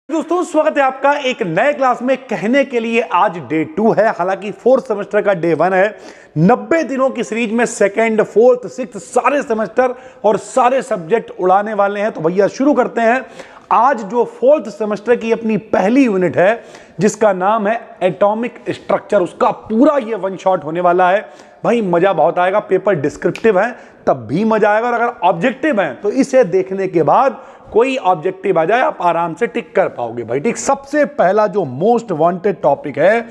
दोस्तों स्वागत है आपका एक नए क्लास में। कहने के लिए आज डे 2 है, हालांकि फोर्थ सेमेस्टर का डे 1 है। 90 दिनों की सीरीज में सेकंड, फोर्थ, सिक्स्थ सारे सेमेस्टर और सारे सब्जेक्ट उड़ाने वाले हैं। तो भैया शुरू करते हैं। आज जो फोर्थ सेमेस्टर की अपनी पहली यूनिट है जिसका नाम है एटॉमिक स्ट्रक्चर, उसका पूरा ये वन शॉट होने वाला है। भाई मजा बहुत आएगा। पेपर डिस्क्रिप्टिव है तब भी मजा आएगा, और अगर ऑब्जेक्टिव है तो इसे देखने के बाद कोई ऑब्जेक्टिव आ जाए आप आराम से टिक कर पाओगे भाई। ठीक, सबसे पहला जो मोस्ट वांटेड टॉपिक है,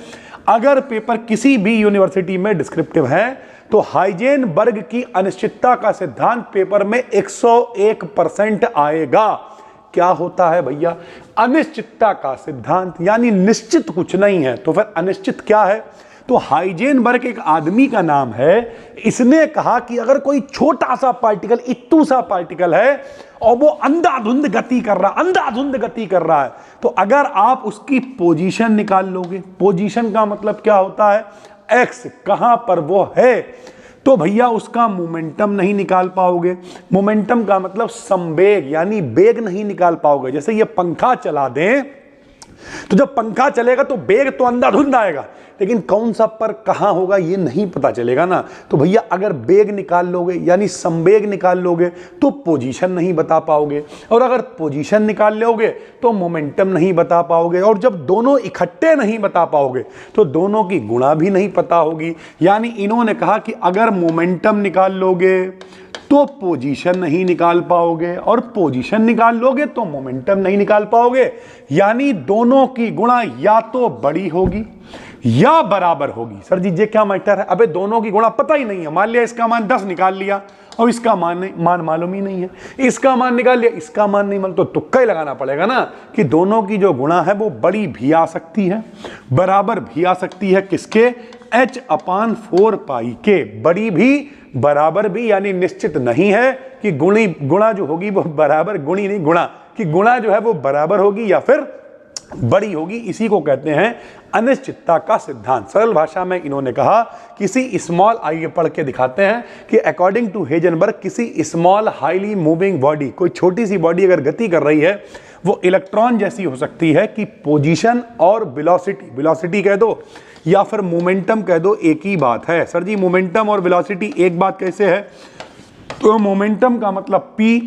अगर पेपर किसी भी यूनिवर्सिटी में डिस्क्रिप्टिव है तो हाइजेनबर्ग की अनिश्चितता का सिद्धांत पेपर में 101% आएगा। क्या होता है भैया? अनिश्चितता का सिद्धांत, यानी निश्चित कुछ नहीं है तो फिर अनिश्चित क्या है? तो हाइजेनबर्ग एक आदमी का नाम है। इसने कहा कि अगर कोई छोटा सा पार्टिकल, इत्तू सा पार्टिकल है और वो अंधाधुंध गति कर रहा है, तो अगर आप उसकी पोजीशन निकाल लोगे, पोजीशन का मतलब क्या होता है? एक्स, कहां पर वो है, तो भैया उसका मोमेंटम नहीं निकाल पाओगे। मोमेंटम का मतलब संवेग, यानी वेग नहीं निकाल पाओगे। जैसे ये पंखा चला दें तो जब पंखा चलेगा तो वेग तो अंधाधुंध आएगा, लेकिन कौन सा पर कहां होगा ये नहीं पता चलेगा ना। तो भैया अगर वेग निकाल लोगे यानी संवेग निकाल लोगे तो पोजीशन नहीं बता पाओगे, और अगर पोजीशन निकाल लोगे तो मोमेंटम नहीं बता पाओगे, और जब दोनों इकट्ठे नहीं बता पाओगे तो दोनों की गुणा भी नहीं पता होगी। यानी इन्होंने कहा कि अगर मोमेंटम निकाल लोगे तो पोजीशन नहीं निकाल पाओगे, और पोजीशन निकाल लोगे तो मोमेंटम नहीं निकाल पाओगे। यानी दोनों की गुणा या तो बड़ी होगी या बराबर होगी। सर जी ये क्या मैटर है? अबे दोनों की गुणा पता ही नहीं है। मान लिया इसका मान 10 निकाल लिया और इसका मान मालूम ही नहीं है, इसका मान निकाल लिया, इसका मान नहीं मालूम, तो तुक्का ही लगाना पड़ेगा ना कि दोनों की जो गुणा है वो बड़ी भी आ सकती है, बराबर भी आ सकती है। किसके? h/4 पाई के। बड़ी भी बराबर भी, यानी निश्चित नहीं है कि गुणा जो होगी वो बराबर, गुणी नहीं गुणा, कि गुणा जो है वो बराबर होगी या फिर बड़ी होगी। इसी को कहते हैं अनिश्चितता का सिद्धांत। सरल भाषा में इन्होंने कहा किसी स्मॉल, आइए पढ़ के दिखाते हैं कि अकॉर्डिंग टू हाइजेनबर्ग किसी स्मॉल हाईली मूविंग बॉडी, कोई छोटी सी बॉडी अगर गति कर रही है वो इलेक्ट्रॉन जैसी हो सकती है कि पोजीशन और वेलोसिटी कह दो या फिर मोमेंटम कह दो, एक ही बात है। सर जी मोमेंटम और वेलोसिटी एक बात कैसे है? तो मोमेंटम का मतलब p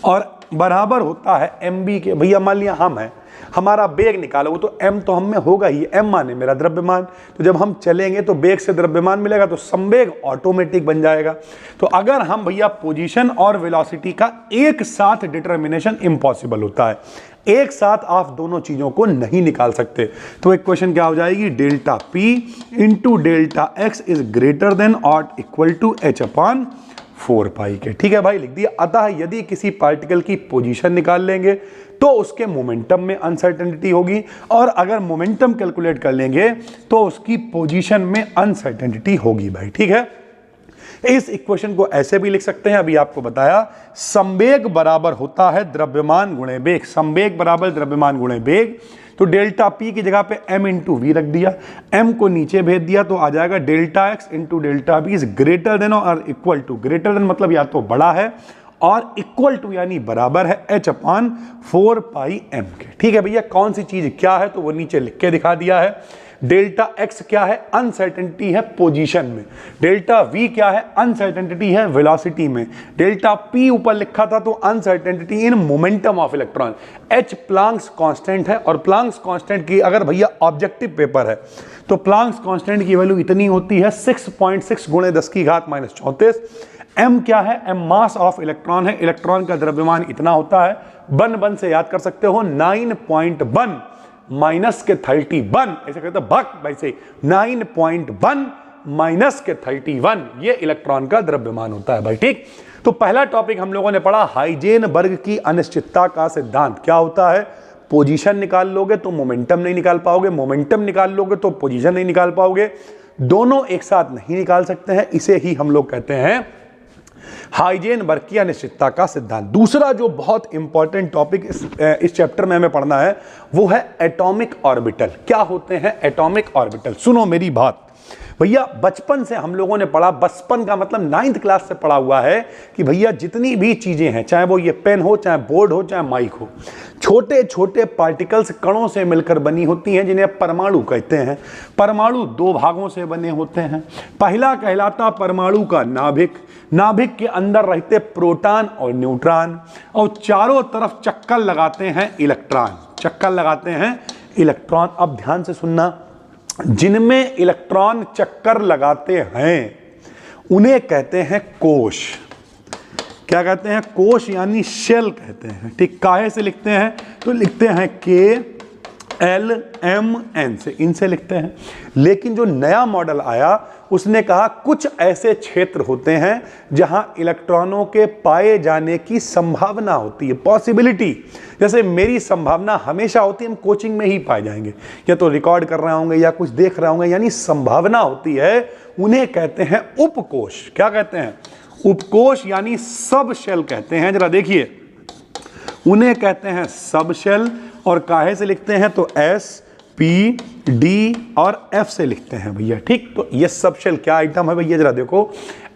और बराबर होता है mb के। भैया मान लिया हम है, हमारा वेग निकालोगे तो m तो हम में होगा ही, m माने मेरा द्रव्यमान। तो जब हम चलेंगे तो वेग से द्रव्यमान मिलेगा तो संवेग ऑटोमेटिक बन जाएगा। तो अगर हम भैया पोजीशन और वेलोसिटी का एक साथ डिटर्मिनेशन इम्पॉसिबल होता है, एक साथ आप दोनों चीजों को नहीं निकाल सकते। तो एक क्वेश्चन क्या हो जाएगी? Delta p into delta x is greater than और इक्वल टू h/4 पाई के। ठीक है भाई, लिख दिया। अतः यदि किसी पार्टिकल की पोजीशन निकाल लेंगे तो उसके मोमेंटम में अनसर्टेनिटी होगी, और अगर मोमेंटम कैलकुलेट कर लेंगे तो उसकी पोजीशन में अनसर्टेनिटी होगी भाई। ठीक है, इस इक्वेशन को ऐसे भी लिख सकते हैं, अभी आपको बताया, संवेग बराबर होता है द्रव्यमान गुणे वेग। संवेग बराबर द्रव्यमान गुणे वेग। तो डेल्टा p की जगह पे m इंटू वी रख दिया, m को नीचे भेज दिया तो आ जाएगा delta x into delta v is greater than और इक्वल टू। ग्रेटर देन मतलब या तो बड़ा है, और इक्वल टू यानी बराबर है h/4 पाई m के। ठीक है भैया, कौन सी चीज क्या है तो वो नीचे लिख के दिखा दिया है। डेल्टा x क्या है? अनसर्टेनिटी है पोजीशन में। डेल्टा v क्या है? अनसर्टेनिटी है वेलोसिटी में। डेल्टा p ऊपर लिखा था तो uncertainty in momentum of electron. h Planck's constant है, और प्लांक्स कांस्टेंट की अगर भैया ऑब्जेक्टिव पेपर है तो प्लांक्स कांस्टेंट की वैल्यू इतनी होती है 6.6 गुणे 10⁻⁴। m क्या है? m मास ऑफ इलेक्ट्रॉन है, इलेक्ट्रॉन का द्रव्यमान इतना होता है। बन से याद कर सकते हो 9.1 माइनस के 31, ऐसे कहते हैं भक, वैसे 9.1 माइनस के 31 ये इलेक्ट्रॉन का द्रव्यमान होता है भाई। ठीक, तो पहला टॉपिक हम लोगों ने पढ़ा हाइजेनबर्ग की अनिश्चितता का सिद्धांत। क्या होता है? पोजीशन निकाल लोगे तो मोमेंटम नहीं निकाल पाओगे, मोमेंटम निकाल लोगे तो पोजीशन नहीं निकाल पाओगे, दोनों एक साथ नहीं निकाल सकते हैं। इसे ही हम लोग कहते हैं हाइजेनबर्ग की अनिश्चितता का सिद्धांत। दूसरा जो बहुत इंपॉर्टेंट टॉपिक इस चैप्टर में हमें पढ़ना है वो है एटॉमिक ऑर्बिटल। क्या होते हैं एटॉमिक ऑर्बिटल? सुनो मेरी बात, भैया बचपन से हम लोगों ने पढ़ा, बचपन का मतलब 9th क्लास से पढ़ा हुआ है कि भैया जितनी भी चीजें हैं, चाहे वो ये पेन हो, चाहे बोर्ड हो, चाहे माइक हो, छोटे छोटे पार्टिकल्स कणों से मिलकर बनी होती हैं, जिन्हें परमाणु कहते हैं। परमाणु 2 भागों से बने होते हैं। पहला कहलाता परमाणु का नाभिक, नाभिक के अंदर रहते प्रोटॉन और न्यूट्रॉन, और चारों तरफ चक्कर लगाते हैं इलेक्ट्रॉन, चक्कर लगाते हैं इलेक्ट्रॉन। अब ध्यान से सुनना, जिनमें इलेक्ट्रॉन चक्कर लगाते हैं उन्हें कहते हैं कोश। क्या कहते हैं? कोश यानी शेल कहते हैं। ठीक, काहे से लिखते हैं? तो लिखते हैं KLMN से, इनसे लिखते हैं। लेकिन जो नया मॉडल आया उसने कहा कुछ ऐसे क्षेत्र होते हैं जहां इलेक्ट्रॉनों के पाए जाने की संभावना होती है, पॉसिबिलिटी। जैसे मेरी संभावना हमेशा होती है हम कोचिंग में ही पाए जाएंगे, या तो रिकॉर्ड कर रहे होंगे या कुछ देख रहे होंगे, यानी संभावना होती है, उन्हें कहते हैं उपकोश। क्या कहते हैं? उपकोश यानी सब शेल कहते हैं। जरा देखिए, उन्हें कहते हैं सब शेल, और काहे से लिखते हैं? तो SP, D और F से लिखते हैं भैया। ठीक, तो ये सब शेल क्या आइटम है भैया? जरा देखो,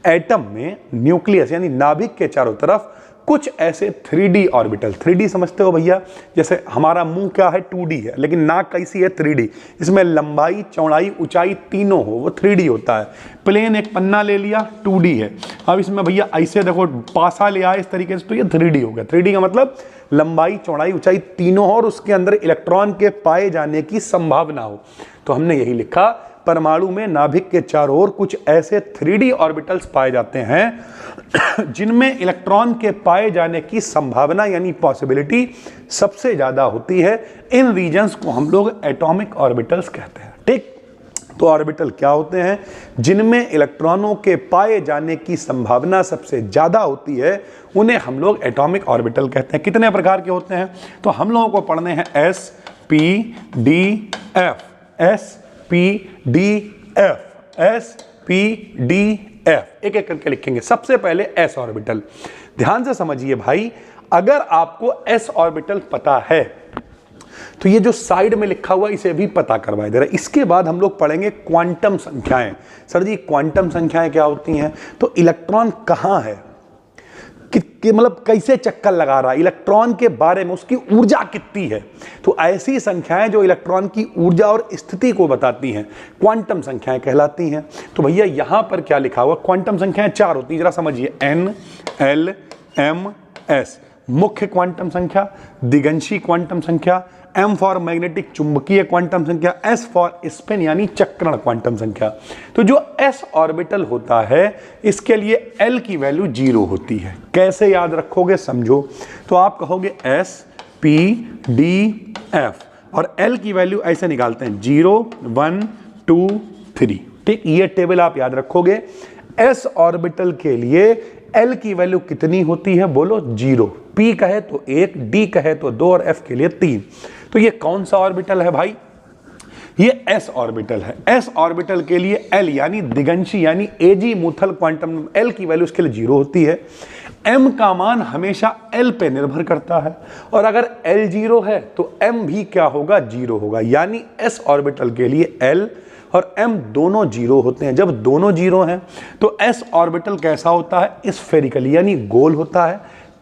एटम में न्यूक्लियस यानी नाभिक के चारों तरफ कुछ ऐसे 3D ऑर्बिटल। 3D समझते हो भैया? जैसे हमारा मुंह क्या है? 2D है, लेकिन नाक कैसी है? 3D। इसमें लंबाई, चौड़ाई, ऊंचाई तीनों हो, वो 3D होता है। प्लेन एक पन्ना ले लिया, 2D है। अब इसमें भैया ऐसे देखो, पासा ले आए इस तरीके से, तो ये 3D हो गया। 3D का मतलब लंबाई, चौड़ाई, ऊंचाई तीनों हो, और उसके अंदर इलेक्ट्रॉन के पाए जाने की संभावना हो। तो हमने यही लिखा, परमाणु में नाभिक के चारों ओर कुछ ऐसे 3D ऑर्बिटल्स पाए जाते हैं जिनमें इलेक्ट्रॉन के पाए जाने की संभावना यानी पॉसिबिलिटी सबसे ज्यादा होती है। इन रीजन्स को हम लोग एटॉमिक ऑर्बिटल्स कहते हैं। ठीक, तो ऑर्बिटल क्या होते हैं? जिनमें इलेक्ट्रॉनों के पाए जाने की संभावना सबसे ज्यादा होती है, उन्हें हम लोग एटॉमिक ऑर्बिटल कहते हैं। कितने प्रकार के होते हैं? तो हम लोगों को पढ़ने हैं SPDF, SPDF, SPDF, एक एक करके लिखेंगे। सबसे पहले S ऑर्बिटल। ध्यान से समझिए भाई, अगर आपको S ऑर्बिटल पता है तो ये जो साइड में लिखा हुआ इसे भी पता करवाया जा रहा है। इसके बाद हम लोग पढ़ेंगे क्वांटम संख्याएं। सर जी क्वांटम संख्याएं क्या होती हैं? तो इलेक्ट्रॉन कहां है, मतलब कैसे चक्कर लगा रहा है, इलेक्ट्रॉन के बारे में, उसकी ऊर्जा कितनी है। तो ऐसी संख्याएं जो इलेक्ट्रॉन की ऊर्जा और स्थिति को बताती हैं, क्वांटम संख्याएं कहलाती हैं। तो भैया यहां पर क्या लिखा हुआ? क्वांटम संख्याएं 4 होती हैं। जरा समझिए, N, L, M, S मुख्य क्वांटम संख्या, दिगंशी क्वांटम संख्या, M फॉर मैग्नेटिक चुंबकीय क्वांटम संख्या, S फॉर स्पिन यानी चक्रण क्वांटम संख्या। तो जो S ऑर्बिटल होता है इसके लिए L की वैल्यू 0 होती है। कैसे याद रखोगे समझो, तो आप कहोगे SPDF और L की वैल्यू ऐसे निकालते हैं 0 1 2 3। ठीक, ये टेबल आप याद रखोगे। S ऑर्बिटल के लिए L की वैल्यू कितनी होती है? बोलो 0। P कहे तो 1, D कहे तो 2 और F के लिए 3। तो ये कौन सा ऑर्बिटल है भाई? ये S ऑर्बिटल है। S ऑर्बिटल के लिए L यानी दिगंशी यानी एजीमुथल क्वांटम, L की वैल्यू इसके लिए 0 होती है। M का मान हमेशा L पे निर्भर करता है, और अगर L 0 है तो M भी क्या होगा? 0 होगा। यानी S ऑर्बिटल के लिए L और M दोनों 0 होते हैं। जब दोनों 0 हैं तो S ऑर्बिटल कैसा होता है? स्फेरिकल यानी गोल होता है।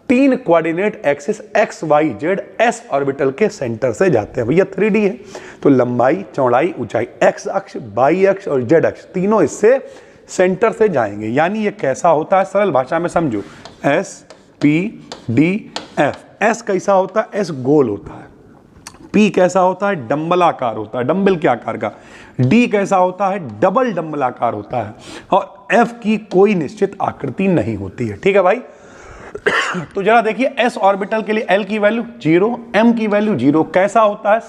3 coordinate axis x, y, z S orbital के सेंटर से जाते हैं। भैया 3D है तो लंबाई, चौड़ाई, ऊंचाई, x अक्ष, y अक्ष और z अक्ष तीनों इससे सेंटर से जाएंगे। यानी ये कैसा होता है? सरल भाषा में समझो, SPDF। S कैसा होता है? S गोल होता है। P कैसा होता है? डंबलाकार होता है, डंबल के आकार का। D कैसा होता है? डबल डंबलाकार होता है। और F की कोई निश्चित आकृति नहीं होती है। ठीक है भाई, तो जरा देखिए, S ऑर्बिटल के लिए L की वैल्यू 0, M की वैल्यू 0। कैसा होता है?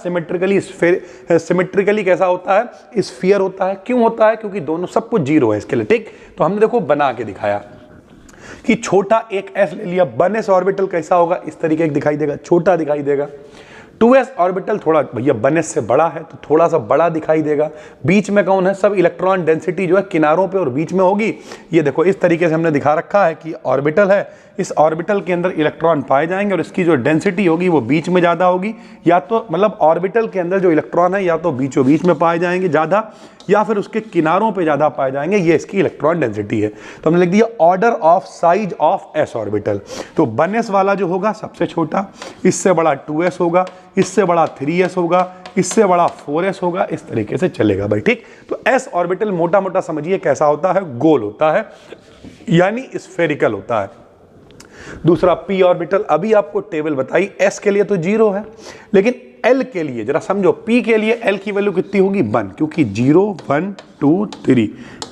सिमेट्रिकली कैसा होता है? स्फीयर होता है। क्यों होता है? क्योंकि दोनों सब कुछ 0 है इसके लिए। ठीक, तो हमने देखो बना के दिखाया कि छोटा एक S ले लिया। 1s ऑर्बिटल कैसा होगा? इस तरीके का दिखाई देगा, छोटा दिखाई देगा। 2s ऑर्बिटल थोड़ा भैया 1s से बड़ा है तो थोड़ा सा बड़ा दिखाई देगा। बीच में कौन है, सब इलेक्ट्रॉन डेंसिटी जो है किनारों पे और बीच में होगी। ये देखो इस तरीके से हमने दिखा रखा है कि ऑर्बिटल है, इस ऑर्बिटल के अंदर इलेक्ट्रॉन पाए जाएंगे और इसकी जो डेंसिटी होगी वो बीच में ज़्यादा होगी, या तो मतलब ऑर्बिटल के अंदर जो इलेक्ट्रॉन है या तो बीचों बीच में पाए जाएंगे ज़्यादा या फिर उसके किनारों पे ज़्यादा पाए जाएंगे। ये इसकी इलेक्ट्रॉन डेंसिटी है। तो हमने लिख दिया order of size of s orbital. तो 1s वाला जो होगा सबसे छोटा, इससे बड़ा 2s होगा, इससे बड़ा 3s होगा, इससे बड़ा 4s होगा, इस तरीके से चलेगा भाई, ठीक। तो s ऑर्बिटल मोटा मोटा समझिए कैसा होता है, गोल होता है यानी स्फेरिकल होता है। दूसरा p ऑर्बिटल, अभी आपको टेबल बताई, s के लिए तो 0 है, लेकिन l के लिए जरा समझो, p के लिए l की वैल्यू कितनी होगी 1, क्योंकि 0 1 2 3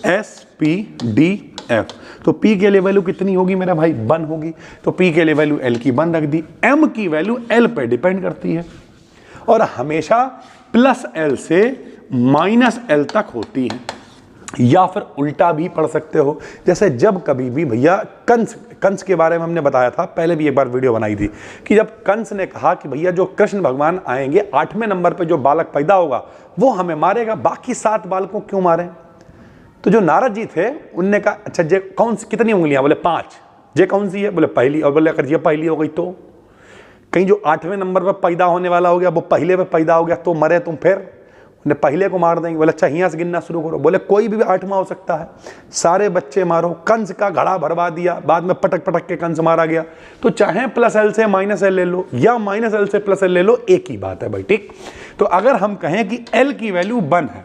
s p d f। तो p के लिए वैल्यू कितनी होगी मेरा भाई 1 होगी। तो p के लिए वैल्यू l की 1 रख दी। m की वैल्यू l पे डिपेंड करती है और हमेशा प्लस l से माइनस l तक होती है, या फिर उल्टा भी पढ़ सकते हो। जैसे जब कभी भी भैया कंस के बारे में हमने बताया था, पहले भी एक बार वीडियो बनाई थी, कि जब कंस ने कहा कि भैया जो कृष्ण भगवान आएंगे 8वें नंबर पे जो बालक पैदा होगा वो हमें मारेगा, बाकी 7 बालकों क्यों मारे। तो जो नारद जी थे उनने कहा अच्छा जे कौन सी कितनी उंगलियां, बोले 5, जे कौन सी है, बोले पहली, और बोले अगर ये पहली हो गई तो कहीं जो 8वें नंबर पर पैदा होने वाला हो गया वो पहले पे पैदा हो गया तो मरे तुम, फिर उन्हें पहले को मार देंगे। बोले अच्छा यहाँ से गिनना शुरू करो, बोले कोई भी 8वां हो सकता है, सारे बच्चे मारो। कंस का घड़ा भरवा दिया, बाद में पटक पटक के कंस मारा गया। तो चाहे प्लस एल से माइनस एल ले लो या माइनस एल से प्लस एल ले लो, एक ही बात है भाई, ठीक। तो अगर हम कहें कि एल की वैल्यू 1 है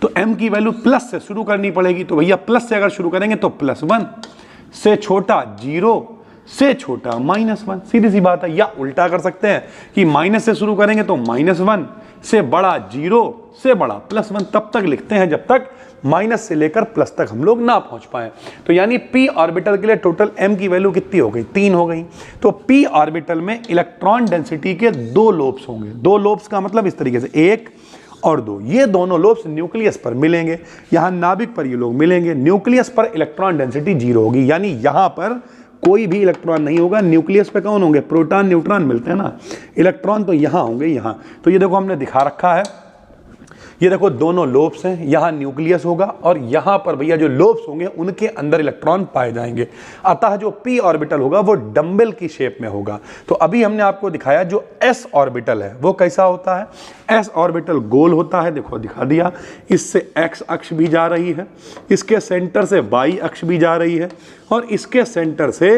तो एम की वैल्यू प्लस से शुरू करनी पड़ेगी। तो भैया प्लस से अगर शुरू करेंगे तो +1 से छोटा 0 से छोटा -1, सीधी सी बात है। या उल्टा कर सकते हैं कि माइनस से शुरू करेंगे तो -1 से बड़ा 0 से बड़ा +1, तब तक लिखते हैं जब तक माइनस से लेकर प्लस तक हम लोग ना पहुंच पाए। तो यानी p ऑर्बिटल के लिए टोटल m की वैल्यू कितनी हो गई, 3 हो गई। तो p ऑर्बिटल में इलेक्ट्रॉन डेंसिटी के 2 लोब्स होंगे। 2 लोब्स का मतलब इस तरीके से 1 और 2, ये दोनों लोब्स न्यूक्लियस पर मिलेंगे, यहां नाभिक पर ये लोग मिलेंगे। न्यूक्लियस पर इलेक्ट्रॉन डेंसिटी 0 होगी, यानी यहां पर कोई भी इलेक्ट्रॉन नहीं होगा। न्यूक्लियस पे कौन होंगे, प्रोटॉन न्यूट्रॉन मिलते हैं ना, इलेक्ट्रॉन तो यहां होंगे, यहां। तो ये देखो हमने दिखा रखा है, ये देखो दोनों लोब्स हैं, यहां न्यूक्लियस होगा और यहां पर भैया जो लोब्स होंगे उनके अंदर इलेक्ट्रॉन पाए जाएंगे। अतः जो p ऑर्बिटल होगा वो डंबल की शेप में होगा। तो अभी हमने आपको दिखाया जो s ऑर्बिटल है वो कैसा होता है। s ऑर्बिटल गोल होता है, देखो दिखा दिया, इससे x अक्ष भी जा रही है, इसके सेंटर से y अक्ष भी जा रही है और इसके सेंटर से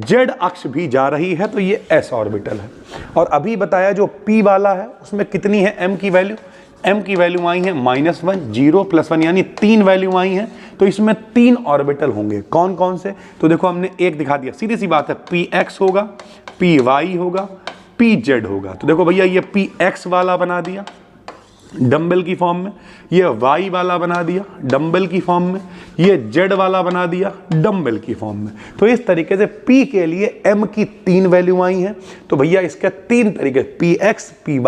z अक्ष भी जा रही है। तो ये s ऑर्बिटल है। और अभी बताया जो p वाला है उसमें कितनी है m की वैल्यू, m की वैल्यू आई है -1 0 +1, यानी 3 वैल्यू आई हैं। तो इसमें 3 ऑर्बिटल होंगे। कौन कौन से, तो देखो हमने एक दिखा दिया, सीधी सी बात है, px होगा, py होगा, pz होगा। तो देखो भैया ये px वाला बना दिया डंबल की फॉर्म में, ये y वाला बना दिया डंबल की फॉर्म में, ये z वाला बना दिया डंबल की फॉर्म में। तो इस तरीके से p के लिए m की 3 वैल्यू आई हैं। तो भैया इसके 3 तरीके, px py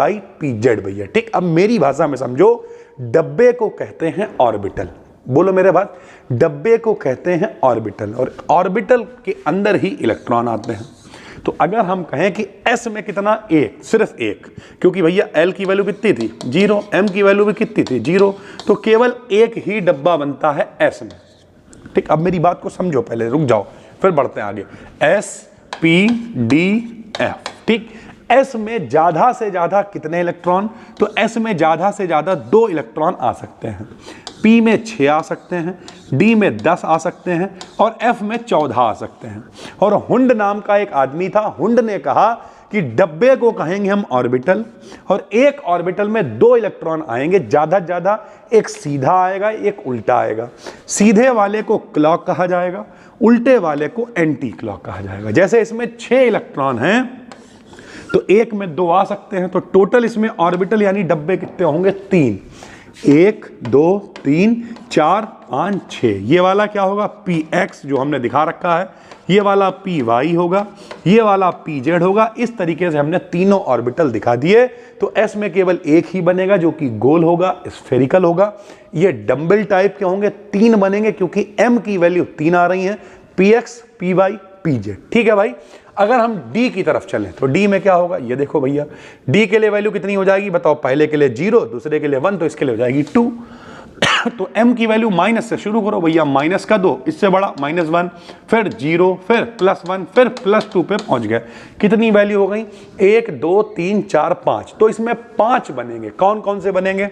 pz भैया, ठीक। अब मेरी भाषा में समझो, डब्बे को कहते हैं ऑर्बिटल। बोलो मेरे बात, डब्बे को कहते हैं ऑर्बिटल और ऑर्बिटल के अंदर ही इलेक्ट्रॉन आते हैं। तो अगर हम कहें कि s में कितना, एक, सिर्फ एक, क्योंकि भैया l की वैल्यू कितनी थी 0, m की वैल्यू भी कितनी थी 0, तो केवल एक ही डब्बा बनता है s में, ठीक। अब मेरी बात को समझो, पहले रुक जाओ फिर बढ़ते हैं आगे। s p d f, ठीक। s में ज्यादा से ज्यादा कितने इलेक्ट्रॉन, तो s में ज्यादा से ज्यादा 2 इलेक्ट्रॉन आ सकते हैं, p में 6 आ सकते हैं, d में 10 आ सकते हैं और f में 14 आ सकते हैं। और हुंड नाम का एक आदमी था, हुंड ने कहा कि डब्बे को कहेंगे हम ऑर्बिटल और एक ऑर्बिटल में 2 इलेक्ट्रॉन आएंगे ज्यादा ज्यादा, एक सीधा आएगा एक उल्टा आएगा। सीधे वाले को क्लॉक कहा जाएगा, उल्टे वाले को एंटी क्लॉक कहा जाएगा। जैसे इसमें 6 इलेक्ट्रॉन हैं तो एक में 2 आ सकते हैं, तो टोटल इसमें ऑर्बिटल यानी डब्बे कितने होंगे 3, 1 2 3 4 5 6। ये वाला क्या होगा px जो हमने दिखा रखा है, ये वाला py होगा, ये वाला pz होगा। इस तरीके से हमने तीनों ऑर्बिटल दिखा दिए। तो s में केवल एक ही बनेगा जो कि गोल होगा, स्फेरिकल होगा। ये डंबल टाइप के होंगे, 3 बनेंगे क्योंकि m की वैल्यू 3 आ रही है, px py pz, ठीक है भाई। अगर हम डी की तरफ चलें तो डी में क्या होगा, ये देखो भैया, डी के लिए वैल्यू कितनी हो जाएगी बताओ, पहले के लिए 0, दूसरे के लिए 1, तो इसके लिए हो जाएगी 2। तो m की वैल्यू माइनस से शुरू करो भैया, माइनस का 2, इससे बड़ा -1, फिर 0, फिर +1, फिर +2 पे पहुंच गए। कितनी वैल्यू हो गई, 1 2 3 4 5। तो इसमें 5 बनेंगे। कौन कौन से बनेंगे,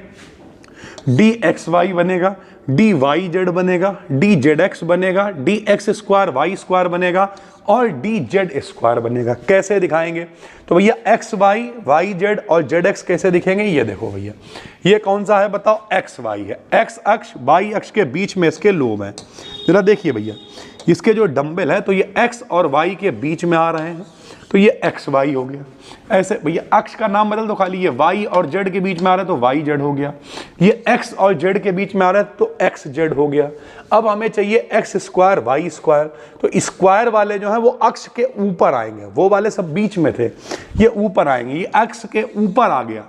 dxy बनेगा, dyz बनेगा, dzx बनेगा, dx² बनेगा और dz² बनेगा। कैसे दिखाएंगे, तो भैया xy, yz और zx कैसे दिखेंगे, ये देखो भैया, ये कौन सा है बताओ, xy है। x अक्ष y अक्ष के बीच में इसके लोब हैं। जरा देखिए भैया, इसके जो डंबल है तो ये x और y के बीच में आ रहे हैं, तो ये xy हो गया। ऐसे भैया अक्ष का नाम बदल दो खाली, ये y और z के बीच में आ रहा है तो yz हो गया, ये x और z के बीच में आ रहा है तो xz हो गया। अब हमें चाहिए x² y², तो स्क्वायर वाले जो है वो अक्ष के ऊपर आएंगे, वो वाले सब बीच में थे, ये ऊपर आएंगे, ये अक्ष के ऊपर आ गया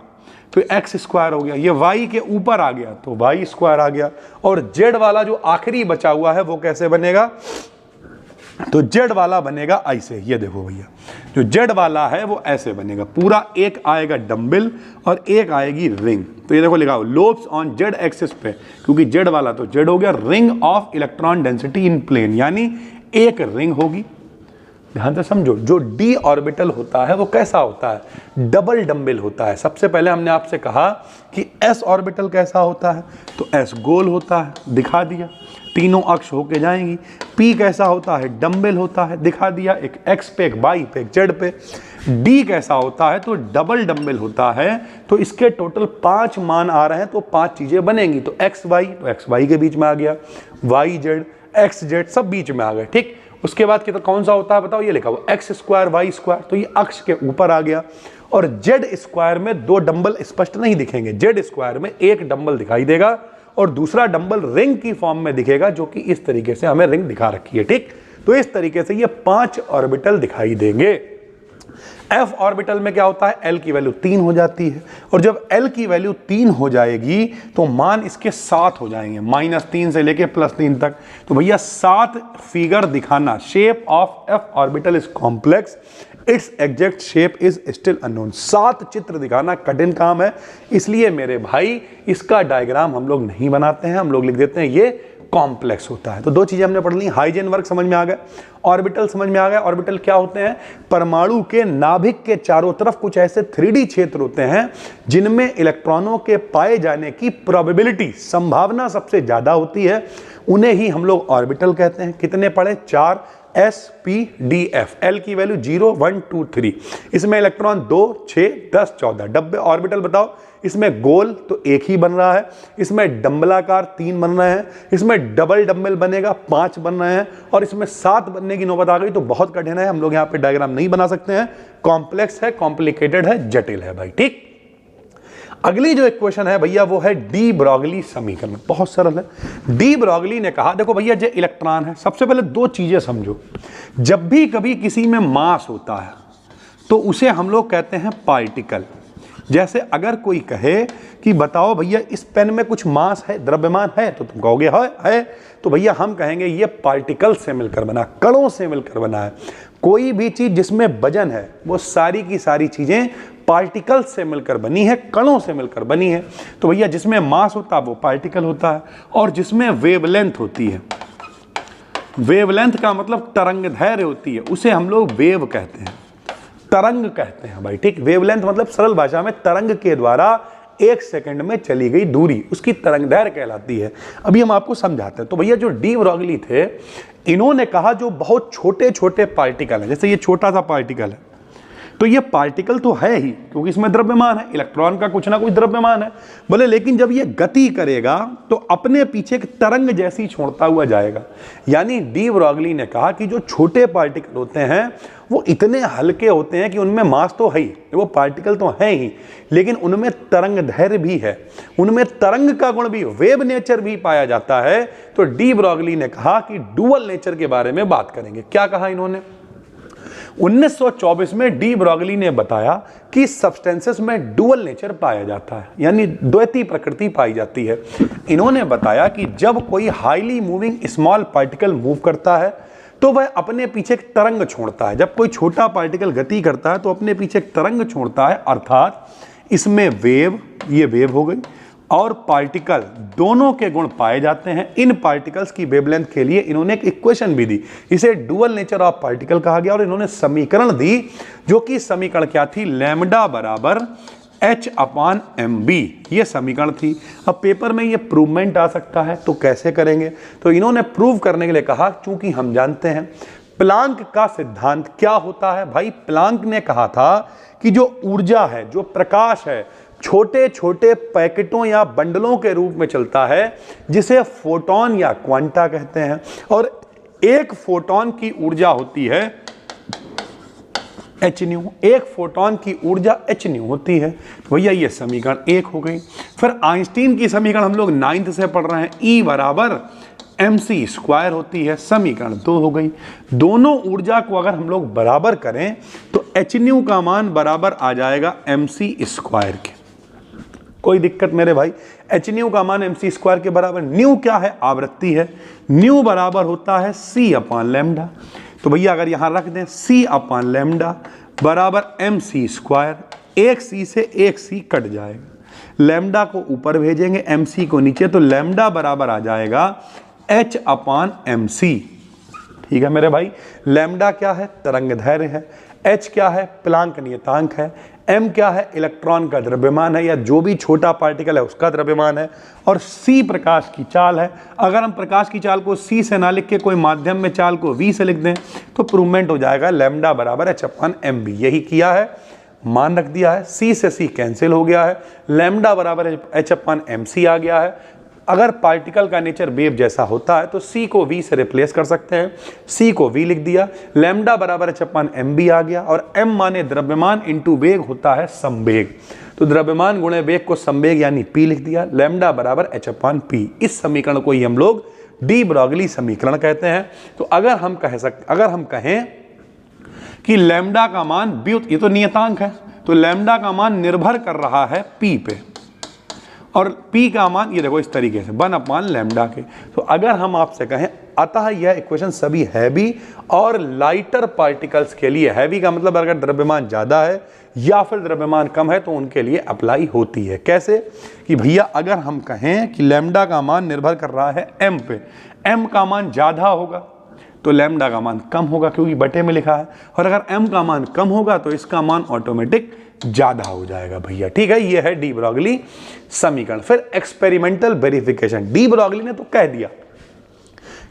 तो x² हो गया, ये y के ऊपर आ गया तो y² आ गया। और z वाला जो आखिरी बचा हुआ है वो कैसे बनेगा, तो z वाला बनेगा ऐसे, ये देखो भैया, जो z वाला है वो ऐसे बनेगा, पूरा एक आएगा डंबल और एक आएगी रिंग। तो ये देखो लिखा हो लोब्स ऑन z एक्सिस पे, क्योंकि z वाला तो z हो गया, ring of electron density in plane, यानी एक रिंग होगी। ध्यान से समझो, जो d ऑर्बिटल होता है वो कैसा होता है, डबल डंबल होता है। सबसे पहले हमने आपसे कहा कि s ऑर्बिटल कैसा होता है, तो s गोल होता है, दिखा दिया, तीनों अक्ष होके जाएंगी। p कैसा होता है, डंबल होता है, दिखा दिया, एक x पे, एक y पे, एक z पे। d कैसा होता है, तो डबल डंबल होता है, तो इसके टोटल 5 मान आ रहे हैं, तो 5 चीजें बनेंगी। तो xy, तो xy के बीच में आ गया, yz, xz सब बीच में आ गए, ठीक। उसके बाद कितना कौन सा होता है बताओ, ये लिखा हुआ x² y², तो ये अक्ष के ऊपर आ गया। और z² में 2 डंबल स्पष्ट नहीं दिखेंगे, z² में एक डंबल दिखाई देगा और दूसरा डंबल रिंग की फॉर्म में दिखेगा, जो कि इस तरीके से हमें रिंग दिखा रखी है, ठीक। तो इस तरीके से ये 5 ऑर्बिटल दिखाई देंगे। f ऑर्बिटल में क्या होता है, l की वैल्यू 3 हो जाती है, और जब l की वैल्यू 3 हो जाएगी तो मान इसके 7 हो जाएंगे, -3 से लेके +3 तक। तो भैया 7 फिगर दिखाना, shape of f orbital is complex, it's exact shape is still unknown. 7 चित्र दिखाना कठिन काम है, इसलिए मेरे भाई इसका डायग्राम हम लोग नहीं बनाते हैं, हम लोग लिख देते हैं ये कॉम्प्लेक्स होता है। तो 2 चीजें हमने पढ़ ली, हाइजेन वर्क समझ में आ गया, ऑर्बिटल समझ में आ गया। ऑर्बिटल क्या होते हैं, परमाणु के नाभिक के चारों तरफ कुछ ऐसे 3D क्षेत्र होते हैं जिनमें इलेक्ट्रॉनों के पाए जाने की प्रोबेबिलिटी, संभावना सबसे ज्यादा होती है, उन्हें ही हम लोग ऑर्बिटल कहते हैं। कितने पढ़े, 4, s p d f, l की वैल्यू 0 1 2 3, इसमें इलेक्ट्रॉन 2 6 10 14 डब्बे ऑर्बिटल बताओ। इसमें गोल तो एक ही बन रहा है, इसमें डंबलाकार 3 बन रहे हैं, इसमें डबल डंबल बनेगा 5 बन रहे हैं, और इसमें 7 बनने की नौबत आ गई तो बहुत कठिन है, हम लोग यहाँ पे डायग्राम नहीं बना सकते हैं, कॉम्प्लेक्स है, कॉम्प्लिकेटेड है, जटिल है भाई, ठीक। अगली जो इक्वेशन है भैया वो है डी ब्रॉगली समीकरण, बहुत सरल है। डी ब्रॉगली ने कहा, देखो भैया जो इलेक्ट्रॉन है, सबसे पहले 2 चीजें समझो, जब भी कभी किसी में मास होता है तो उसे हम लोग कहते हैं पार्टिकल। जैसे अगर कोई कहे कि बताओ भैया इस पेन में कुछ मास है, द्रव्यमान है, तो तुम कहोगे है, तो भैया हम कहेंगे ये पार्टिकल से मिलकर बना, कणों से मिलकर बना है। कोई भी चीज जिसमें वजन है वो सारी की सारी चीजें पार्टिकल से मिलकर बनी है, कणों से मिलकर बनी है। तो भैया जिसमें मास होता है वो पार्टिकल होता है, और जिसमें वेवलेंथ होती है, वेवलेंथ का मतलब तरंगदैर्घ्य होती है, उसे हम लोग वेव कहते हैं, तरंग कहते हैं भाई, ठीक। वेवलेंथ मतलब सरल भाषा में तरंग के द्वारा 1 सेकंड में चली गई दूरी, उसकी तरंगदैर्घ्य कहलाती है। अभी हम आपको समझाते हैं। तो भैया जो डी ब्रॉगली थे, इन्होंने कहा जो बहुत छोटे छोटे पार्टिकल है, जैसे ये छोटा सा पार्टिकल है, तो ये पार्टिकल तो है ही क्योंकि इसमें द्रव्यमान है, इलेक्ट्रॉन का कुछ ना कुछ द्रव्यमान है बोले, लेकिन जब ये गति करेगा तो अपने पीछे एक तरंग जैसी छोड़ता हुआ जाएगा। यानी डी ब्रॉगली ने कहा कि जो छोटे पार्टिकल होते हैं वो इतने हल्के होते हैं कि उनमें मास तो है ही, वो पार्टिकल तो है ही, लेकिन उनमें तरंगदैर्घ्य भी है, उनमें तरंग का गुण भी, वेव नेचर भी पाया जाता है। तो डी ब्रॉगली ने कहा कि डुअल नेचर के बारे में बात करेंगे। क्या कहा इन्होंने, 1924 में डी ब्रॉगली ने बताया कि सब्सटेंसेस में डुअल नेचर पाया जाता है, यानी द्वैतीय प्रकृति पाई जाती है। इन्होंने बताया कि जब कोई highly moving small particle move करता है तो वह अपने पीछे एक तरंग छोड़ता है। जब कोई छोटा पार्टिकल गति करता है तो अपने पीछे एक तरंग छोड़ता है, अर्थात इसमें वेव, ये वेव हो गई, और पार्टिकल दोनों के गुण पाए जाते हैं। इन पार्टिकल्स की वेवलेंथ के लिए इन्होंने एक इक्वेशन भी दी, इसे डुअल नेचर ऑफ पार्टिकल कहा गया, और इन्होंने समीकरण दी, जो कि समीकरण क्या थी, लैम्डा बराबर h/mb, ये समीकरण थी। अब पेपर में ये प्रूवमेंट आ सकता है, तो कैसे करेंगे, तो इन्होंने प्रूव करने के लिए कहा, चूंकि हम जानते हैं प्लांक का सिद्धांत क्या होता है। भाई प्लांक ने कहा था कि जो ऊर्जा है, जो प्रकाश है, छोटे छोटे पैकेटों या बंडलों के रूप में चलता है, जिसे फोटोन या क्वांटा कहते हैं, और एक फोटोन की ऊर्जा होती है h न्यू, एक फोटोन की ऊर्जा h न्यू होती है। तो भैया ये समीकरण 1 हो गई। फिर आइंस्टीन की समीकरण हम लोग 9th से पढ़ रहे हैं, E बराबर mc² होती है, समीकरण 2 हो गई। दोनों ऊर्जा को अगर हम लोग बराबर करें तो h न्यू का मान बराबर आ जाएगा mc² के। कोई दिक्कत मेरे भाई, h न्यू का मान mc² के बराबर। न्यू क्या है, आवृत्ति है, न्यू बराबर होता है c/λ। तो भैया अगर यहां रख दें c/λ बराबर mc², एक c से एक c कट जाएगा, लैम्डा को ऊपर भेजेंगे, mc को नीचे, तो लैम्डा बराबर आ जाएगा h/mc। ठीक है मेरे भाई, लैम्डा क्या है, तरंग दैर्घ्य है, h क्या है, प्लांक नियतांक है, m क्या है, इलेक्ट्रॉन का द्रव्यमान है, या जो भी छोटा पार्टिकल है उसका द्रव्यमान है, और c प्रकाश की चाल है। अगर हम प्रकाश की चाल को c से ना लिख के कोई माध्यम में चाल को v से लिख दें तो प्रूवमेंट हो जाएगा लैम्डा बराबर h/mb। यही किया है, मान रख दिया है, c से c कैंसिल हो गया है, लैम्डा बराबर h/mc आ गया है। अगर पार्टिकल का नेचर वेव जैसा होता है तो c को v से रिप्लेस कर सकते हैं, c को v लिख दिया, लैम्डा बराबर h/mb आ गया, और m माने द्रव्यमान इंटू वेग होता है संवेग, तो द्रव्यमान गुणे वेग को संवेग यानी p लिख दिया, लैम्डा बराबर h/p। इस समीकरण को ही हम लोग डी ब्रॉगली समीकरण कहते हैं। तो अगर हम कहें कि लैम्डा का मान, ये तो नियतांक है, तो लैम्डा का मान निर्भर कर रहा है p पे, और p का मान ये देखो इस तरीके से 1/λ के। तो अगर हम आपसे कहें, अतः यह इक्वेशन सभी हैवी और लाइटर पार्टिकल्स के लिए, हैवी का मतलब अगर द्रव्यमान ज्यादा है या फिर द्रव्यमान कम है तो उनके लिए अप्लाई होती है। कैसे कि भैया अगर हम कहें कि लैम्डा का मान निर्भर कर रहा है m पे, m का मान ज्यादा होगा तो लैम्डा का मान कम होगा, क्योंकि बटे में लिखा है, और अगर m का मान कम होगा तो इसका मान ऑटोमेटिक ज्यादा हो जाएगा भैया। ठीक है, ये है डी ब्रॉगली समीकरण। फिर एक्सपेरिमेंटल वेरिफिकेशन, डी ब्रॉगली ने तो कह दिया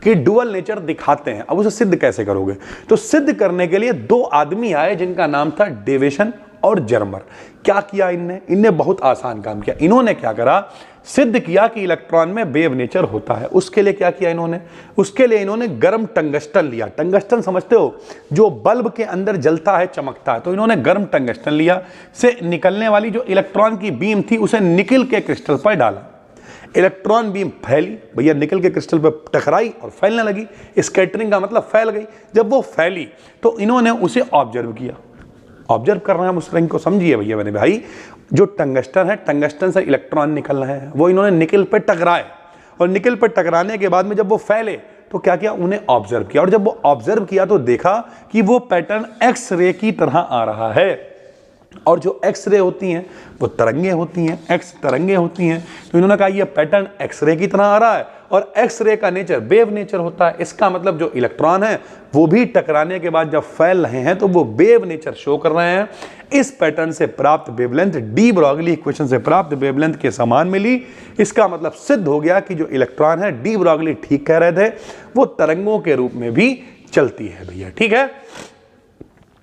कि डुअल नेचर दिखाते हैं, अब उसे सिद्ध कैसे करोगे, तो सिद्ध करने के लिए 2 आदमी आए जिनका नाम था डेविसन और जर्मर। क्या किया इनने बहुत आसान काम किया। इन्होंने क्या करा, सिद्ध किया कि इलेक्ट्रॉन में वेव नेचर होता है। उसके लिए क्या किया इन्होंने, उसके लिए इन्होंने गर्म टंगस्टन लिया। टंगस्टन समझते हो, जो बल्ब के अंदर जलता है, चमकता है, तो इन्होंने गर्म टंगस्टन लिया, से निकलने वाली जो इलेक्ट्रॉन की बीम थी उसे निकल के क्रिस्टल पर डाला। इलेक्ट्रॉन बीम फैली, भैया निकल के क्रिस्टल पर टकराई और फैलने लगी, स्कैटरिंग का मतलब फैल गई। जब वो फैली तो इन्होंने उसे ऑब्जर्व किया। ऑब्जर्व कर रहे हैं हम उस रंग को, समझिए भैया मैंने भाई, जो टंगस्टन है, टंगस्टन से इलेक्ट्रॉन निकल रहे हैं, वो इन्होंने निकल पे टकराए, और निकल पे टकराने के बाद में जब वो फैले तो क्या किया, उन्हें ऑब्जर्व किया, और जब वो ऑब्जर्व किया तो देखा कि वो पैटर्न एक्स रे की तरह आ रहा है। और जो एक्स रे होती हैं वो तरंगे होती हैं, एक्स तरंगे होती हैं, तो इन्होंने कहा ये पैटर्न एक्स रे की तरह आ रहा है, और एक्स रे का नेचर वेव नेचर होता है। इसका मतलब जो इलेक्ट्रॉन है वो भी टकराने के बाद जब फैल रहे हैं तो वो वेव नेचर शो कर रहे हैं। इस पैटर्न से प्राप्त वेवलेंथ डी ब्रॉगली इक्वेशन से प्राप्त वेवलेंथ के समान मिली। इसका मतलब सिद्ध हो गया कि जो इलेक्ट्रॉन है, डी ब्रॉगली ठीक कह रहे थे, वो तरंगों के रूप में भी चलती है भैया। ठीक है,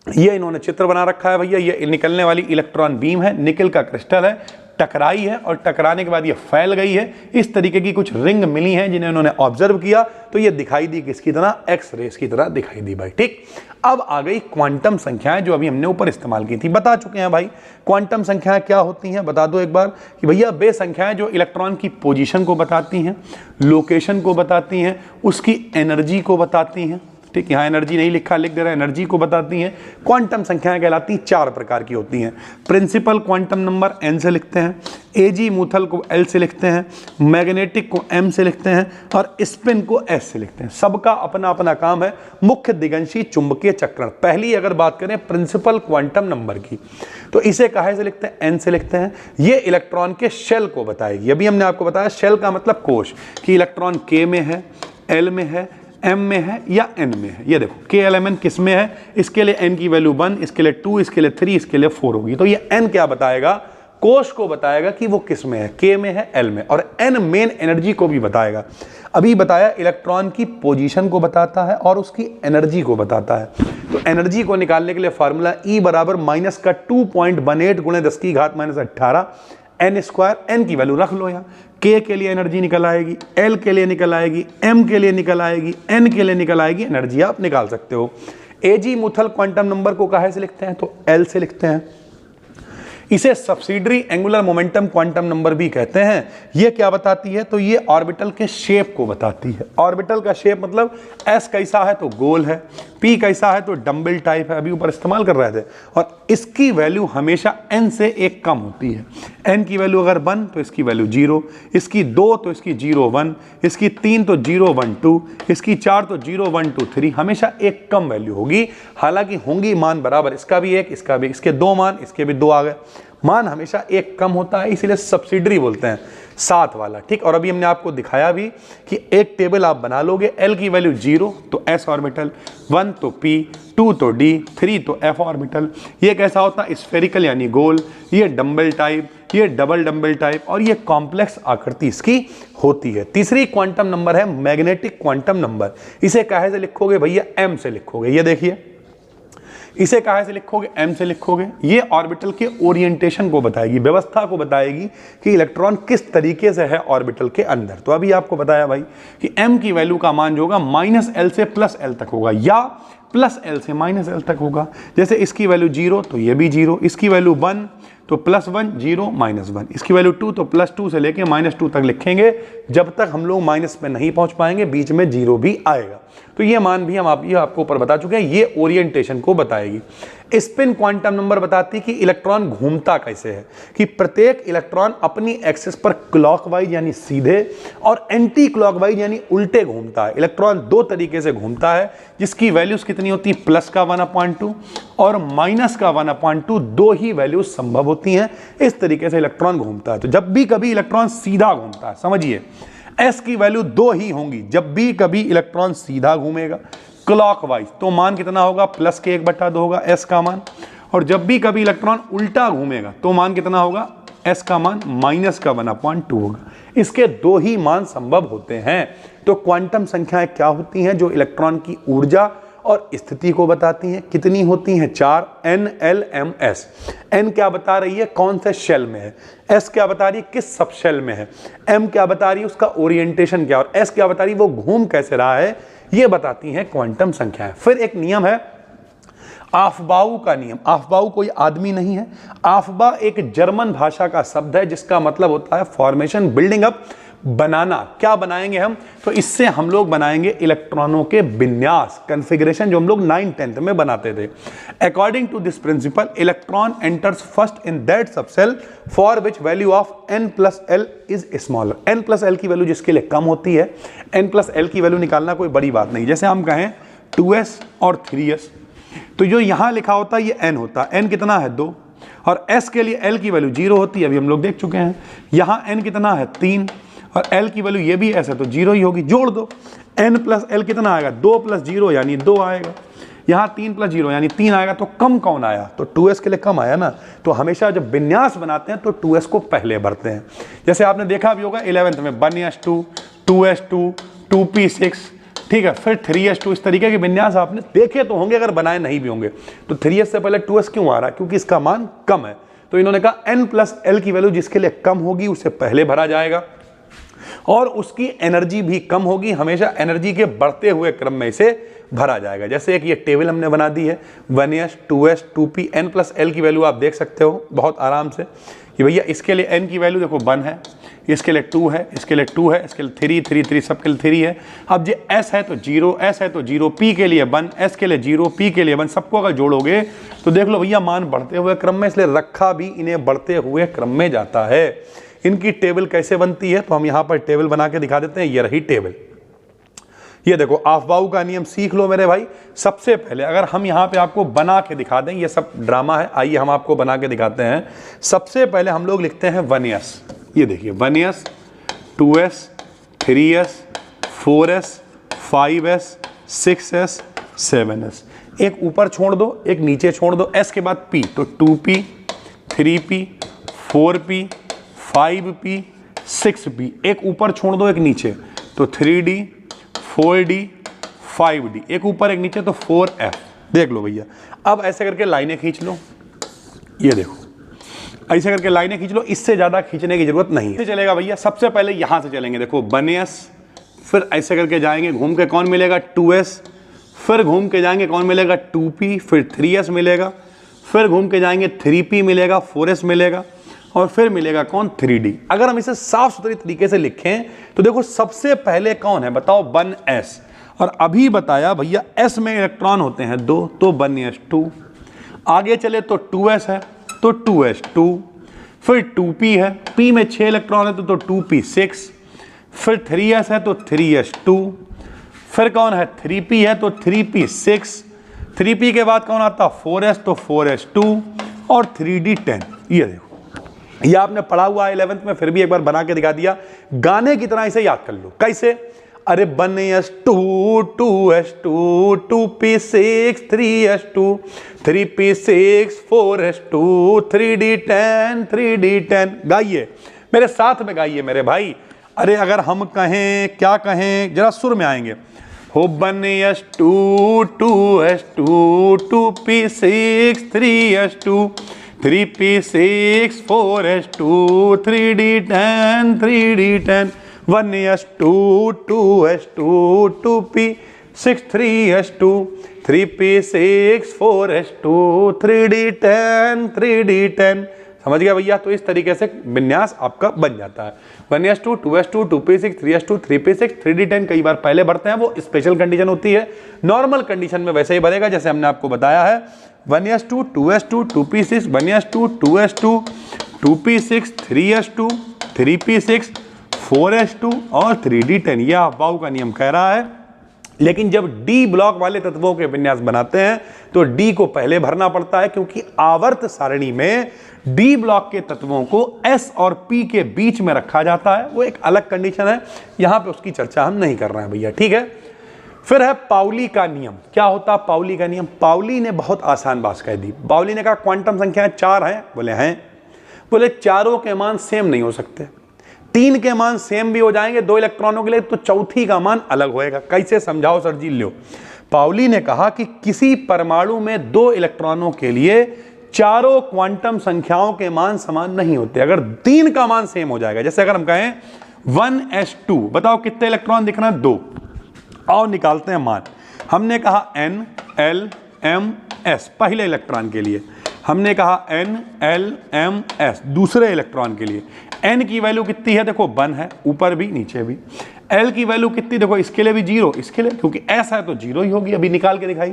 ये इन्होंने चित्र बना रखा है भैया। ये निकलने वाली इलेक्ट्रॉन बीम है, निकल का क्रिस्टल है, टकराई है, और टकराने के बाद ये फैल गई है। इस तरीके की कुछ रिंग मिली हैं जिन्हें उन्होंने ऑब्जर्व किया, तो ये दिखाई दी किसकी तरह, एक्स रेस की तरह दिखाई दी भाई। ठीक, अब आ गई क्वांटम संख्याएं जो अभी हमने ऊपर इस्तेमाल की थी। बता चुके हैं भाई क्वांटम संख्याएं क्या होती हैं, बता दो एक बार कि भैया वे संख्याएं जो इलेक्ट्रॉन की पोजीशन को बताती हैं, लोकेशन को बताती हैं, उसकी एनर्जी को बताती हैं। ठीक, यहाँ एनर्जी नहीं लिखा, लिख दे रहा है, एनर्जी को बताती हैं। क्वांटम संख्याएं कहलाती 4 प्रकार की होती हैं। प्रिंसिपल क्वांटम नंबर n से लिखते हैं, एजीमुथल को L से लिखते हैं, मैग्नेटिक को M से लिखते हैं और स्पिन को S से लिखते हैं। सबका अपना अपना काम है। मुख्य दिगंशी चुंबकीय चक्रण। पहली अगर बात करें प्रिंसिपल क्वांटम नंबर की, तो इसे काहे से लिखते हैं? N से लिखते हैं। ये इलेक्ट्रॉन के शेल को बताएगी। अभी हमने आपको बताया शेल का मतलब कोश, कि इलेक्ट्रॉन K में है, L में है, M में है या N में है। ये देखो KLMN किस में है, इसके लिए N की वैल्यू 1, इसके लिए 2, इसके लिए 3, इसके लिए 4 होगी। तो ये N क्या बताएगा? कोश को बताएगा कि वो किस में है, K में है, L में। और N मेन एनर्जी को भी बताएगा। अभी बताया इलेक्ट्रॉन की पोजीशन को बताता है और उसकी एनर्जी को बताता है। तो एनर्जी को निकालने के लिए फार्मूला E बराबर माइनस का 2.18 गुणे 10 की घात -18 N स्क्वायर। N की वैल्यू रख लो यहाँ। K के लिए एनर्जी निकल आएगी, L के लिए निकल आएगी, M के लिए निकल आएगी, N के लिए निकल आएगी। एनर्जी आप निकाल सकते हो। एजीमुथल क्वांटम नंबर को काहे से लिखते हैं? तो L से लिखते हैं। इसे subsidiary angular momentum quantum number भी कहते हैं। ये क्या बताती है? तो ये ऑर्बिटल के शेप को बताती है। ऑर्बिटल का शेप मतलब S कैसा है तो गोल है, P कैसा है तो डम्बल टाइप है, अभी ऊपर इस्तेमाल कर रहे थे। और इसकी वैल्यू हमेशा N से एक कम होती है। N की वैल्यू अगर 1 तो इसकी वैल्यू 0, इसकी 2 तो इसकी 0 1, इसकी 3 तो 0 1 2, इसकी 4 तो 0 1 2 3। हमेशा एक कम वैल्यू होगी। हालांकि होंगी मान बराबर, इसका भी एक, इसका भी, इसके 2 मान, इसके भी 2 आ गए। मान हमेशा एक कम होता है, इसीलिए सब्सिडरी बोलते हैं, साथ वाला। ठीक। और अभी हमने आपको दिखाया भी कि एक टेबल आप बना लोगे। L की वैल्यू 0 तो S ऑर्बिटल, 1 तो P, 2 तो D, 3 तो F ऑर्बिटल। ये कैसा होता है? स्फेरिकल यानी गोल, ये डम्बल टाइप, ये डबल डम्बल टाइप, और ये कॉम्प्लेक्स आकृति इसकी होती है। तीसरी क्वांटम नंबर है मैग्नेटिक क्वांटम नंबर। इसे काहे से लिखोगे भैया? M से लिखोगे। ये देखिए, इसे काहे से लिखोगे? M से लिखोगे। ये ऑर्बिटल के ओरिएंटेशन को बताएगी, व्यवस्था को बताएगी कि इलेक्ट्रॉन किस तरीके से है ऑर्बिटल के अंदर। तो अभी आपको बताया भाई कि M की वैल्यू का मान जो होगा -L से +L तक होगा या +L से -L तक होगा। जैसे इसकी वैल्यू 0 तो ये भी 0, इसकी वैल्यू 1 तो +1 0 -1, इसकी वैल्यू 2 तो +2 से लेके -2 तक लिखेंगे। जब तक हम लोग माइनस में नहीं पहुंच पाएंगे बीच में 0 भी आएगा। तो ये मान भी हम ये आपको ऊपर बता चुके हैं। ये ओरिएंटेशन को बताएगी। स्पिन क्वांटम नंबर बताती है कि इलेक्ट्रॉन घूमता कैसे है, कि प्रत्येक इलेक्ट्रॉन अपनी एक्सिस पर क्लॉकवाइज यानी सीधे और एंटी क्लॉकवाइज यानी उल्टे घूमता है। इलेक्ट्रॉन 2 तरीके से घूमता है, जिसकी वैल्यूज कितनी होती है? प्लस का 1/2 और माइनस का 1/2। 2 ही वैल्यूज संभव होती हैं। इस तरीके से इलेक्ट्रॉन घूमता है। तो जब भी कभी इलेक्ट्रॉन सीधा घूमता है, समझिए S की वैल्यू 2 ही होंगी। जब भी कभी इलेक्ट्रॉन सीधा घूमेगा क्लॉकवाइज तो मान कितना होगा? प्लस के 1/2 होगा S का मान। और जब भी कभी इलेक्ट्रॉन उल्टा घूमेगा तो मान कितना होगा? S का मान माइनस का 1/2 होगा। इसके 2 ही मान संभव होते हैं। तो क्वांटम संख्याएं क्या होती हैं? जो इलेक्ट्रॉन की ऊर्जा और स्थिति को बताती हैं। कितनी होती हैं? 4, N L M S। N क्या बता रही है? कौन से शेल में है। S क्या बता रही है? किस सब शेल में है। M क्या बता रही है? उसका ओरिएंटेशन क्या। और S क्या बता रही है? वो घूम कैसे रहा है। ये बताती हैं क्वांटम संख्याएं। फिर एक नियम है आफबाउ का नियम। आफबाउ कोई आदमी नहीं है। आफबा एक जर्मन भाषा का शब्द है जिसका मतलब होता है फॉर्मेशन, बिल्डिंग अप, बनाना। क्या बनाएंगे हम? तो इससे हम लोग बनाएंगे इलेक्ट्रॉनों के विन्यास, कन्फिगरेशन, जो हम लोग 9th-10th में बनाते थे। According to this principle electron enters first in that subshell for which value of N+L is smaller. N+L की वैल्यू जिसके लिए कम होती है। N+L की वैल्यू निकालना कोई बड़ी बात नहीं। जैसे हम कहें 2s और 3s, तो जो यहां लिखा होता है ये n होता है। n कितना है? 2। और s के लिए l की वैल्यू 0 होती है, अभी हम लोग देख चुके हैं। यहां n कितना है? 3। और l की वैल्यू ये भी s है तो 0 ही होगी। जोड़ दो, n+L कितना आएगा? 2 + 0 यानी 2 आएगा। यहाँ 3 + 0 यानी 3 आएगा। तो कम कौन आया? तो 2s के लिए कम आया ना। तो हमेशा जब विन्यास बनाते हैं तो 2s को पहले भरते हैं। जैसे आपने देखा भी होगा 11th में 1s2, 2s2, 2p6, ठीक है, फिर 3s2। इस तरीके के विन्यास आपने देखे तो होंगे, अगर बनाए नहीं भी होंगे। तो 3s से पहले 2s क्यों आ रहा है? क्योंकि इसका मान कम है। तो इन्होंने कहा N+L की वैल्यू जिसके लिए कम होगी उसे पहले भरा जाएगा और उसकी एनर्जी भी कम होगी। हमेशा एनर्जी के बढ़ते हुए क्रम में इसे भरा जाएगा। जैसे एक ये टेबल हमने बना दी है 1s, 2s, 2p, N+L की वैल्यू आप देख सकते हो बहुत आराम से कि भैया इसके लिए n की वैल्यू देखो 1 है, इसके लिए 2 है, इसके लिए 2 है, इसके लिए 3 3 3 सबके लिए 3 है। अब जो S है तो 0, S है तो 0, P के लिए 1, S के लिए 0, P के लिए 1, सबको अगर जोड़ोगे तो देख लो भैया मान बढ़ते हुए क्रम में, इसलिए रखा भी इन्हें बढ़ते हुए क्रम में जाता है। इनकी टेबल कैसे बनती है तो हम यहाँ पर टेबल बना के दिखा देते हैं। ये रही टेबल, ये देखो अफवाऊ का नियम सीख लो मेरे भाई। सबसे पहले अगर हम यहाँ पे आपको बना के दिखा दें, ये सब ड्रामा है, आइए हम आपको बना के दिखाते हैं। सबसे पहले हम लोग लिखते हैं 1s, ये देखिए 1s 2s 3s 4s 5s 6s 7s, एक ऊपर छोड़ दो एक नीचे छोड़ दो, s के बाद p तो 2p 3p 4p 5p 6p, एक ऊपर छोड़ दो एक नीचे तो 3d 4d 5d, एक ऊपर एक नीचे तो 4f। देख लो भैया, अब ऐसे करके लाइनें खींच लो, ये देखो ऐसे करके लाइनें खींच लो, इससे ज्यादा खींचने की जरूरत नहीं है। चलेगा भैया, सबसे पहले यहां से चलेंगे, देखो 1s, फिर ऐसे करके जाएंगे घूम के कौन मिलेगा 2s, फिर घूम के जाएंगे कौन मिलेगा 2p, फिर 3s मिलेगा, फिर घूम के जाएंगे 3p मिलेगा, 4s मिलेगा और फिर मिलेगा कौन 3d। अगर हम इसे साफ सुथरी तरीके से लिखें तो देखो सबसे पहले कौन है बताओ 1s, और अभी बताया भैया s में इलेक्ट्रॉन होते हैं 2 तो 1s2, आगे चले तो 2s है तो 2s2, फिर 2p है, p में 6 इलेक्ट्रॉन है तो 2p6, फिर 3s है तो 3s2, फिर कौन है 3p है तो 3p6, 3p के बाद कौन आता 4s तो 4s2 और 3d10। ये देखो ये आपने पढ़ा हुआ है 11th में, फिर भी एक बार बना के दिखा दिया, गाने की तरह इसे याद कर लो। कैसे? अरे 1s2 2s2 2p6 3s2 3p6 4s2 3d10 3d10। गाइए मेरे साथ में, गाइए मेरे भाई। अरे अगर हम कहें, क्या कहें, जरा सुर में आएंगे, हो 1s2 2s2 2p6 3s2 3p6 4s2 3d10 3d10 1s2 2s2 2p6 3s2 3p6 4s2 3d10 3d10। समझ गया भैया? तो इस तरीके से विन्यास आपका बन जाता है। 1s2 2s2 2p6 3s2 3p6 3d10 कई बार पहले बढ़ते हैं, वो स्पेशल कंडीशन होती है। नॉर्मल कंडीशन में वैसे ही बढ़ेगा जैसे हमने आपको बताया है। 1s2 2s2 2p6 1s2 2s2 2p6 3s2 3p6 4s2 और 3d10, यह अफवाऊ का नियम कह रहा है। लेकिन जब डी ब्लॉक वाले तत्वों के विन्यास बनाते हैं तो डी को पहले भरना पड़ता है, क्योंकि आवर्त सारणी में डी ब्लॉक के तत्वों को एस और पी के बीच में रखा जाता है। वो एक अलग कंडीशन है, यहां पे उसकी चर्चा हम नहीं कर रहे हैं भैया, ठीक है। फिर है पाउली का नियम। क्या होता है पाउली का नियम? पाउली ने बहुत आसान बात कह दी। पाउली ने कहा क्वांटम संख्याएं 4 हैं, बोले हैं, बोले चारों के मान सेम नहीं हो सकते, 3 के मान सेम भी हो जाएंगे 2 इलेक्ट्रॉनों के लिए, तो चौथी का मान अलग होएगा। कैसे समझाओ सर जी? लो, पाउली ने कहा कि किसी परमाणु में 2 इलेक्ट्रॉनों के लिए चारों क्वांटम संख्याओं के मान समान नहीं होते। अगर 3 का मान सेम हो जाएगा, जैसे अगर हम कहें 1s2, बताओ कितने इलेक्ट्रॉन दिख रहे हैं? 2। और निकालते हैं मान। हमने कहा n l m s पहले इलेक्ट्रॉन के लिए, हमने कहा n l m s दूसरे इलेक्ट्रॉन के लिए। n की वैल्यू कितनी है? देखो 1 है, ऊपर भी नीचे भी। l की वैल्यू कितनी? देखो इसके लिए भी 0, इसके लिए, क्योंकि s है तो 0 ही होगी, अभी निकाल के दिखाई।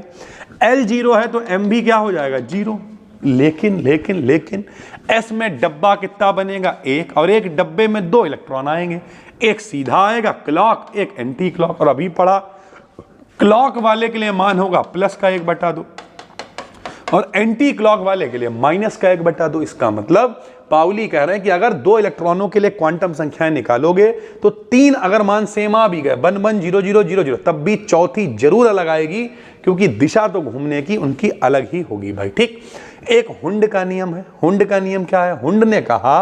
l 0 है तो m भी क्या हो जाएगा? 0। लेकिन लेकिन लेकिन s में डब्बा कितना बनेगा? 1, और एक डब्बे में 2 इलेक्ट्रॉन आएंगे, एक सीधा आएगा क्लॉक, एक एंटी क्लॉक। और अभी पढ़ा क्लॉक वाले के लिए मान होगा प्लस का 1/2 और एंटी क्लॉक वाले के लिए माइनस का 1/2। इसका मतलब पाउली कह रहे हैं कि अगर 2 इलेक्ट्रॉनों के लिए क्वांटम संख्याएं निकालोगे तो 3 अगर मान सेम आ भी गए 1 1 0 0 0 0, तब भी चौथी जरूर अलग आएगी, क्योंकि दिशा तो घूमने की उनकी अलग ही होगी भाई, ठीक। एक हुंड का नियम है। हुंड का नियम क्या है? हुंड ने कहा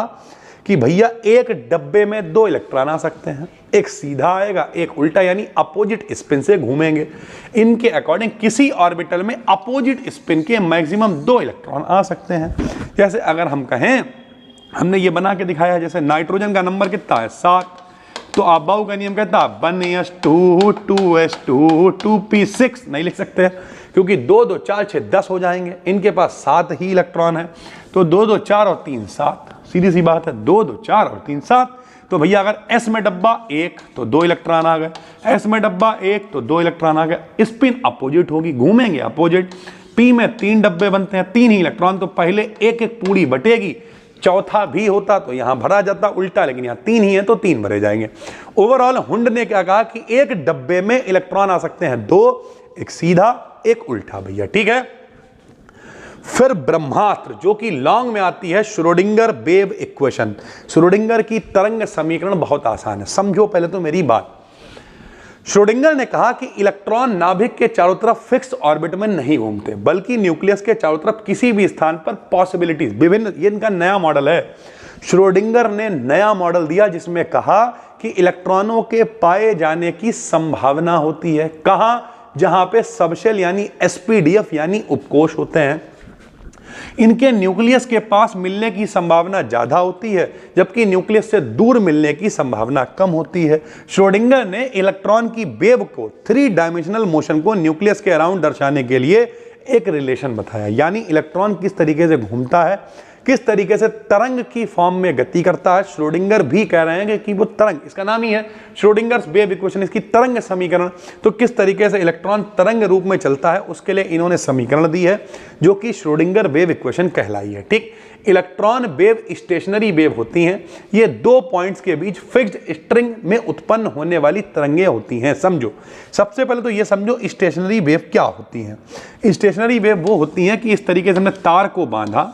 कि भैया एक डब्बे में 2 इलेक्ट्रॉन आ सकते हैं, एक सीधा आएगा, एक उल्टा, यानी अपोजिट स्पिन से घूमेंगे। इनके अकॉर्डिंग किसी ऑर्बिटल में अपोजिट स्पिन के मैक्सिमम 2 इलेक्ट्रॉन आ सकते हैं। जैसे अगर हम कहें, हमने ये बना के दिखाया, जैसे नाइट्रोजन का नंबर कितना है? 7, तो अफवाऊ का नियम कहता है 1s2 2s2 2p6 नहीं लिख सकते, क्योंकि 2 2 4 6 10 हो जाएंगे। इनके पास 7 ही इलेक्ट्रॉन है, तो 2 2 4 और 3 7, सीधी सी बात है, 2 2 4 और 3 7। तो भैया अगर s में डब्बा 1 तो 2 इलेक्ट्रॉन आ गए, s में डब्बा 1 तो 2 इलेक्ट्रॉन आ गए। स्पिन अपोजिट होगी, घूमेंगे अपोजिट। p में 3 डब्बे बनते हैं, 3 ही इलेक्ट्रॉन, तो पहले एक एक पूरी बटेगी, चौथा भी होता तो यहां भरा जाता उल्टा, लेकिन यहां 3 ही है तो 3 भरे जाएंगे। ओवरऑल हुंड ने क्या कहा कि एक डब्बे में इलेक्ट्रॉन आ सकते हैं 2, एक सीधा एक उल्टा भैया, ठीक है। फिर ब्रह्मास्त्र, जो कि लॉन्ग में आती है, श्रोडिंगर वेव इक्वेशन। श्रोडिंगर की तरंग समीकरण बहुत आसान है, समझो पहले तो मेरी बात। श्रोडिंगर ने कहा कि इलेक्ट्रॉन नाभिक के चारों तरफ फिक्स ऑर्बिट में नहीं घूमते, बल्कि न्यूक्लियस के चारों तरफ किसी भी स्थान पर पॉसिबिलिटीज विभिन्न, ये इनका नया मॉडल है। श्रोडिंगर ने नया मॉडल दिया जिसमें कहा कि इलेक्ट्रॉनों के पाए जाने की संभावना होती है। कहां? जहां पे सबशेल यानी एसपीडीएफ यानी उपकोष होते हैं, इनके न्यूक्लियस के पास मिलने की संभावना ज्यादा होती है, जबकि न्यूक्लियस से दूर मिलने की संभावना कम होती है। श्रोडिंगर ने इलेक्ट्रॉन की वेव को, 3 डायमेंशनल मोशन को न्यूक्लियस के अराउंड दर्शाने के लिए एक रिलेशन बताया, यानी इलेक्ट्रॉन किस तरीके से घूमता है, किस तरीके से तरंग की फॉर्म में गति करता है। श्रोडिंगर भी कह रहे हैं कि वो तरंग, इसका नाम ही है श्रोडिंगर्स वेव इक्वेशन, इसकी तरंग समीकरण। तो किस तरीके से इलेक्ट्रॉन तरंग रूप में चलता है उसके लिए इन्होंने समीकरण दी है, जो कि श्रोडिंगर वेव इक्वेशन कहलाई है, ठीक। इलेक्ट्रॉन वेव स्टेशनरी वेव होती हैं, ये 2 पॉइंट्स के बीच फिक्स्ड स्ट्रिंग में उत्पन्न होने वाली तरंगें होती हैं। समझो, सबसे पहले तो ये समझो स्टेशनरी वेव क्या होती हैं। स्टेशनरी वेव वो होती हैं कि इस तरीके से हमने तार को बांधा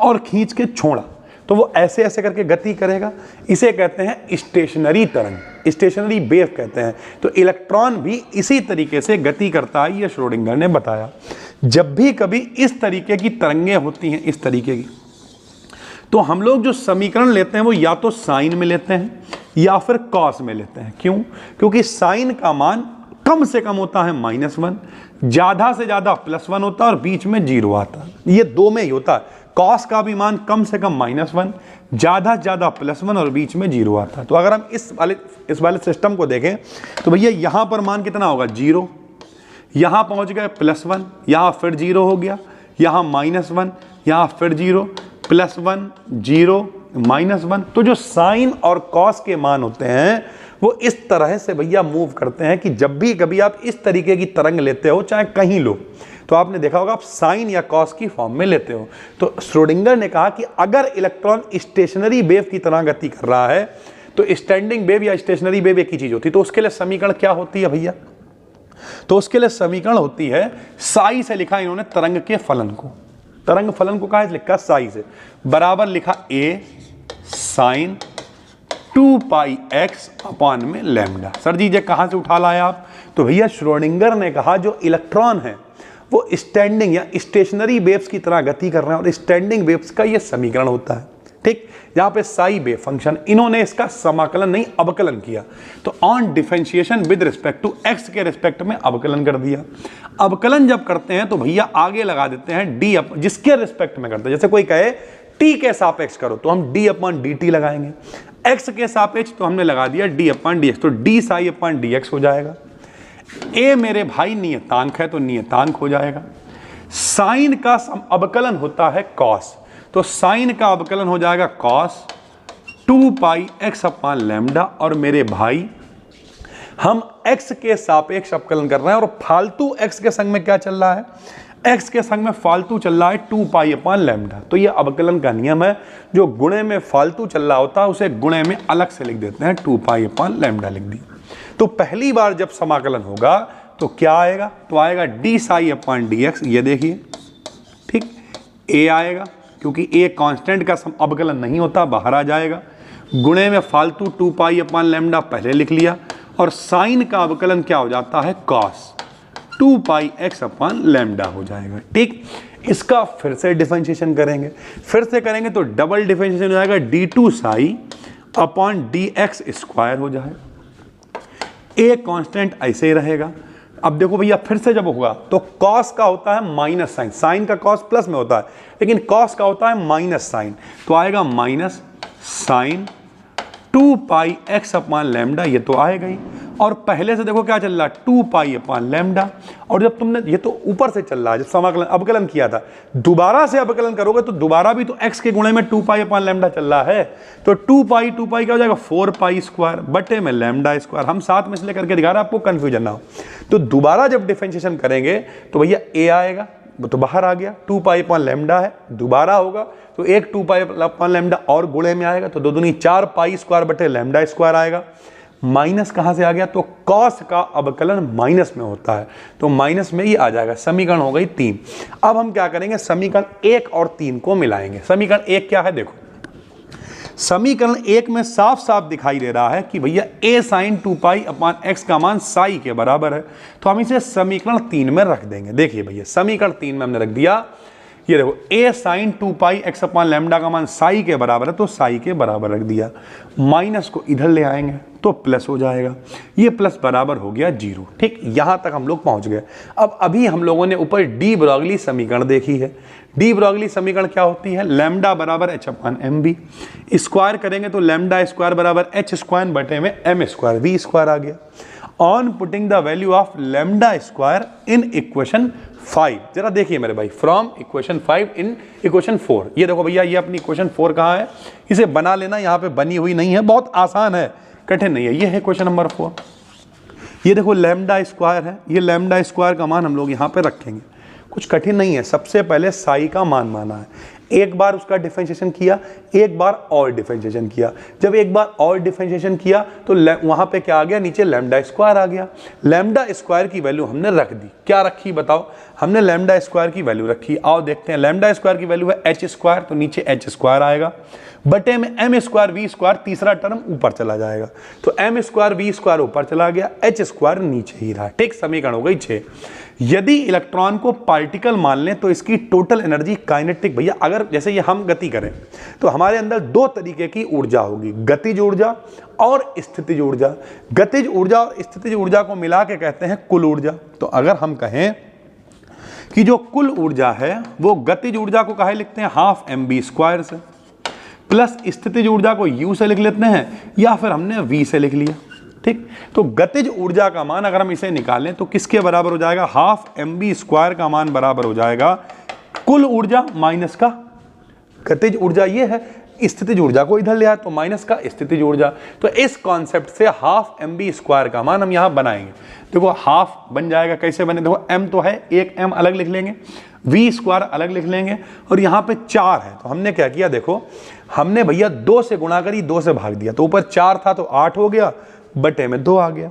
और खींच के छोड़ा तो वो ऐसे ऐसे करके गति करेगा, इसे कहते हैं स्टेशनरी तरंग, स्टेशनरी वेव कहते हैं। तो इलेक्ट्रॉन भी इसी तरीके से गति करता है, ये श्रोडिंगर ने बताया। जब भी कभी इस तरीके की तरंगें होती हैं, इस तरीके की, तो हम लोग जो समीकरण लेते हैं वो या तो साइन में लेते हैं या फिर कॉस में लेते हैं। क्यों? क्योंकि साइन का मान कम से कम होता है -1, ज्यादा से ज्यादा +1 होता है और बीच में 0 आता है। ये 2 में ही होता है। कॉस का भी मान कम से कम -1, ज्यादा से ज्यादा +1 और बीच में 0 आता है। तो अगर हम इस वाले सिस्टम को देखें तो भैया यहां पर मान कितना होगा? 0, यहां पहुंच गए +1, यहां फिर 0 हो गया, यहां -1, यहां फिर 0, +1 0 -1। तो जो साइन और कॉस के मान होते हैं वो इस तरह से भैया मूव करते हैं कि जब भी कभी आप इस तरीके की तरंग लेते हो, चाहे कहीं लो, तो आपने देखा होगा आप साइन या कॉस की फॉर्म में लेते हो। तो श्रोडिंगर ने कहा कि अगर इलेक्ट्रॉन स्टेशनरी वेव की तरह गति कर रहा है तो स्टैंडिंग वेव या स्टेशनरी वेव एक ही चीज होती है। तो उसके लिए समीकरण क्या होती है भैया? तो उसके लिए समीकरण होती है, साई से लिखा इन्होंने तरंग के फलन को, तरंग फलन को कहा लिखा साई से, बराबर लिखा a साइन 2πx में लैम्डा। सर जी ये कहां से उठा लाया आप? तो भैया श्रोडिंगर ने कहा जो इलेक्ट्रॉन है वो स्टैंडिंग या स्टेशनरी वेव्स की तरह गति कर रहे हैं और स्टैंडिंग वेव्स का ये समीकरण होता है, ठीक। यहां पे साई वेव फंक्शन, इन्होंने इसका समाकलन नहीं अवकलन किया, तो on differentiation with respect to x के रिस्पेक्ट में अवकलन कर दिया। अवकलन जब करते हैं तो भैया आगे लगा देते हैं डी, जिसके रिस्पेक्ट में करते हैं। जैसे कोई कहे टी के सापेक्ष करो तो हम d/dt लगाएंगे, x के सापेक्ष तो हमने लगा दिया d/dx, तो d psi/dx हो जाएगा। a मेरे भाई नियतांक है तो नियतांक हो जाएगा। साइन का अवकलन होता है कॉस, तो साइन का अवकलन हो जाएगा कॉस 2πx/λ। और मेरे भाई हम x के सापेक्ष अवकलन कर रहे हैं और फालतू x के संग में क्या चल रहा है? x के संग में फालतू चल रहा है 2π/λ। तो ये अवकलन का नियम है, जो गुणे में फालतू चल रहा होता है उसे गुणे में अलग से लिख देते हैं, 2π/λ लिख दिया। तो पहली बार जब समाकलन होगा तो क्या आएगा? तो आएगा d psi/dx, ये देखिए, ठीक। a आएगा क्योंकि a कांस्टेंट का अवकलन नहीं होता, बाहर आ जाएगा। गुणे में फालतू 2π/λ पहले लिख लिया, और साइन का अवकलन क्या हो जाता है? cos 2πx/λ हो जाएगा, ठीक। इसका फिर से डिफरेंशिएशन करेंगे, तो डबल डिफरेंशिएशन हो जाएगा d2 psi/dx² हो जाएगा। a कांस्टेंट ऐसे ही रहेगा। अब देखो भैया फिर से जब होगा तो cos का होता है माइनस साइन, साइन का cos प्लस में होता है, लेकिन cos का होता है माइनस साइन, तो आएगा माइनस साइन 2πx/λ, ये तो आएगा ही। और पहले से देखो क्या चल रहा है? 2π/λ, और जब तुमने ये तो ऊपर से चल रहा है, जब समाकलन अवकलन किया था, दोबारा से अवकलन करोगे तो दोबारा भी तो x के गुणे में 2 पाई अपॉन लैम्डा चल रहा है, तो 2 पाई क्या हो जाएगा 4 पाई स्क्वायर बटे में लैम्डा स्क्वायर। हम साथ में इसलिए करके दिखा रहे हैं आपको कंफ्यूजन ना हो। तो दोबारा जब डिफरेंशिएशन करेंगे तो भैया a आएगा, वो तो बाहर आ गया, 2 पाई अपॉन लैम्डा है, दोबारा होगा तो एक 2 पाई अपॉन लैम्डा और गुणे में आएगा, तो 2 दूनी 4 पाई स्क्वायर बटे लैम्डा स्क्वायर आएगा। माइनस कहां से आ गया, तो कॉस का अवकलन माइनस में होता है, तो माइनस में ही आ जाएगा। समीकरण हो गई 3। अब हम क्या करेंगे, समीकरण 1 और 3 को मिलाएंगे। समीकरण 1 क्या है, देखो समीकरण 1 में साफ साफ दिखाई दे रहा है कि भैया a sin 2 pi upon x का मान साई के बराबर है, तो हम इसे समीकरण 3 में रख देंगे। देखिए भैया समीकरण 3 में हमने रख दिया, ये देखो a sin 2 pi x upon lambda का मान साई के बराबर है, तो साई के बराबर रख दिया। माइनस को इधर ले आएंगे तो प्लस हो जाएगा, ये प्लस बराबर हो गया 0। ठीक, यहां तक हम लोग पहुंच गए। अब अभी हम लोगों ने ऊपर डी ब्रोगली समीकरण देखी है। डी ब्रोगली समीकरण क्या होती है, लैम्डा बराबर h अपॉन एम बी, स्क्वायर करेंगे तो लैम्डा स्क्वायर बराबर h स्क्वायर बटे में m स्क्वायर v स्क्वायर आ गया। On putting the value of lambda square in equation 5, जरा देखिए मेरे भाई, फ्रॉम इक्वेशन 5 इन इक्वेशन 4। ये देखो भैया ये अपनी इक्वेशन 4 कहाँ है, इसे बना लेना, यहाँ पे बनी हुई नहीं है, बहुत आसान है, कठिन नहीं है। ये है क्वेश्चन नंबर 4। ये देखो लैम्डा स्क्वायर है, ये लैम्डा स्क्वायर का मान हम लोग यहाँ पे रखेंगे, कुछ कठिन नहीं है। सबसे पहले साई का मान माना है, एक बार उसका डिफरेंशिएशन किया, एक बार और डिफरेंशिएशन किया। जब एक बार और डिफरेंशिएशन किया तो वहां पे क्या आ गया, नीचे लैम्डा स्क्वायर आ गया। लैम्डा स्क्वायर की वैल्यू हमने रख दी, क्या रखी बताओ, हमने लैम्डा स्क्वायर की वैल्यू रखी। आओ देखते हैं, लैम्डा स्क्वायर की वैल्यू है h स्क्वायर, तो नीचे h स्क्वायर आएगा बटे में m स्क्वायर v स्क्वायर, तीसरा टर्म ऊपर चला जाएगा, तो m स्क्वायर v स्क्वायर ऊपर चला गया, h स्क्वायर नीचे ही रहा। ठीक, समीकरण हो गई 6। यदि इलेक्ट्रॉन को पार्टिकल मान लें तो इसकी टोटल एनर्जी काइनेटिक, भैया अगर जैसे ये हम गति करें तो हमारे अंदर 2 तरीके की ऊर्जा होगी, गतिज ऊर्जा और स्थितिज ऊर्जा। गतिज ऊर्जा और स्थितिज ऊर्जा को मिला के कहते हैं कुल ऊर्जा। तो अगर हम कहें कि जो कुल ऊर्जा है वो गतिज ऊर्जा को कहे लिखते हैं हाफ mv स्क्वायर से, प्लस स्थितिज ऊर्जा को u से लिख लेते हैं, या फिर हमने v से लिख लिया। ठीक, तो गतिज ऊर्जा का मान अगर हम इसे निकालें तो किसके बराबर हो जाएगा, हाफ mv स्क्वायर का मान बराबर हो जाएगा कुल ऊर्जा माइनस का गतिज ऊर्जा, ये है। स्थितिज ऊर्जा को इधर ले आया तो माइनस का स्थितिज ऊर्जा। तो इस कॉन्सेप्ट से हाफ mv स्क्वायर का मान हम यहां बनाएंगे। देखो हाफ बन जाएगा, कैसे बने, देखो m तो है, एक m अलग लिख लेंगे, v स्क्वायर अलग लिख लेंगे, और यहाँ पे 4 है तो हमने क्या किया, देखो हमने भैया 2 से गुणा करी, 2 से भाग दिया, तो ऊपर 4 था तो 8 हो गया, बटे में 2 आ गया।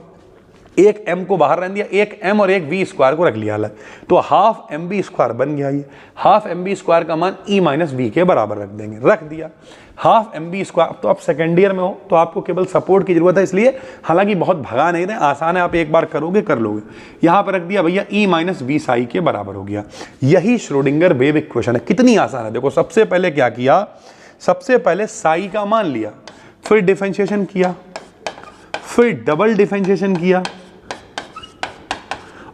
एक m को बाहर रहने दिया, एक m और एक v स्क्वायर को रख लिया अलग, तो हाफ mv स्क्वायर बन गया। ये हाफ mv स्क्वायर का मान e माइनस v के बराबर रख देंगे, रख दिया हाफ mv स्क्वायर। तो आप सेकेंड ईयर में हो तो आपको केवल सपोर्ट की जरूरत है, इसलिए हालांकि बहुत भगा नहीं रहे, आसान है, आप एक बार करोगे कर लोगे। यहाँ पर रख दिया भैया e माइनस v साई के बराबर हो गया। यही श्रोडिंगर वेव इक्वेशन है, कितनी आसान है। देखो सबसे पहले क्या किया, सबसे पहले साई का मान लिया, फिर डिफरेंशिएशन किया, फिर डबल डिफरेंशिएशन किया,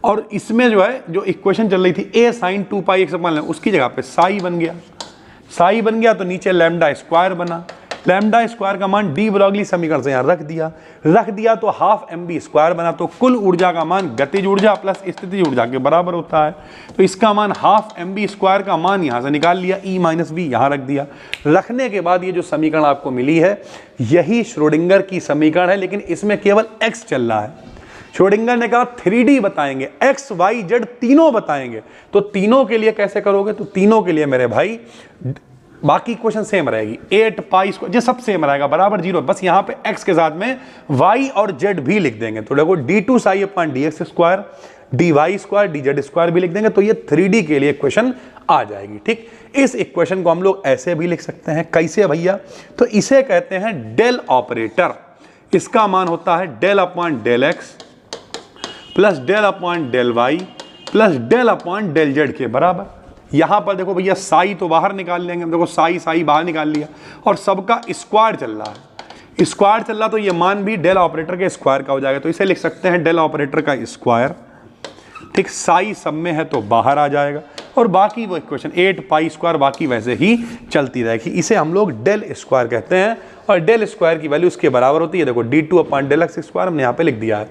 और इसमें जो है जो इक्वेशन चल रही थी a sin 2 pi x upon lambda, उसकी जगह पे साई बन गया। साई बन गया तो नीचे लैम्डा स्क्वायर बना, लैम्डा स्क्वायर का मान डी ब्रोगली समीकरण से यहाँ रख दिया तो हाफ mv स्क्वायर बना। तो कुल ऊर्जा का मान गतिज ऊर्जा प्लस स्थितिज ऊर्जा के बराबर होता है, तो इसका मान हाफ mv स्क्वायर का मान यहाँ से निकाल लिया, e माइनस v यहाँ रख दिया। रखने के बाद ये जो समीकरण आपको मिली है यही श्रोडिंगर की समीकरण है, लेकिन इसमें केवल x चल रहा है। श्रोडिंगर ने कहा 3D बताएंगे, x y z तीनों बताएंगे, तो तीनों के लिए कैसे करोगे, तो तीनों के लिए मेरे भाई बाकी इक्वेशन सेम रहेगी, 8 पाई स्क्वायर ये सब सेम रहेगा बराबर 0, बस यहाँ पे x के साथ में y और z भी लिख देंगे। तो देखो d2 psi upon dx square, dy square dz square भी लिख देंगे, तो ये 3D के लिए इक्वेशन आ जाएगी। ठीक, इस इक्वेशन को हम लोग ऐसे भी लिख सकते हैं, कैसे भैया, तो इसे कहते हैं डेल ऑपरेटर। इसका मान होता है del upon del x plus del upon del y plus del upon del z के बराबर। यहां पर देखो भैया साई तो बाहर निकाल लेंगे, देखो साई साई बाहर निकाल लिया, और सबका स्क्वायर चल रहा है, स्क्वायर चल रहा तो ये मान भी डेल ऑपरेटर के स्क्वायर का हो जाएगा, तो इसे लिख सकते हैं डेल ऑपरेटर का स्क्वायर। ठीक, साई सब में है तो बाहर आ जाएगा, और बाकी वो इक्वेशन 8 पाई स्क्वायर बाकी वैसे ही चलती रहेगी। इसे हम लोग डेल स्क्वायर कहते हैं, और डेल स्क्वायर की वैल्यू इसके बराबर होती है। देखो d2 upon del x square हमने यहाँ पे लिख दिया है।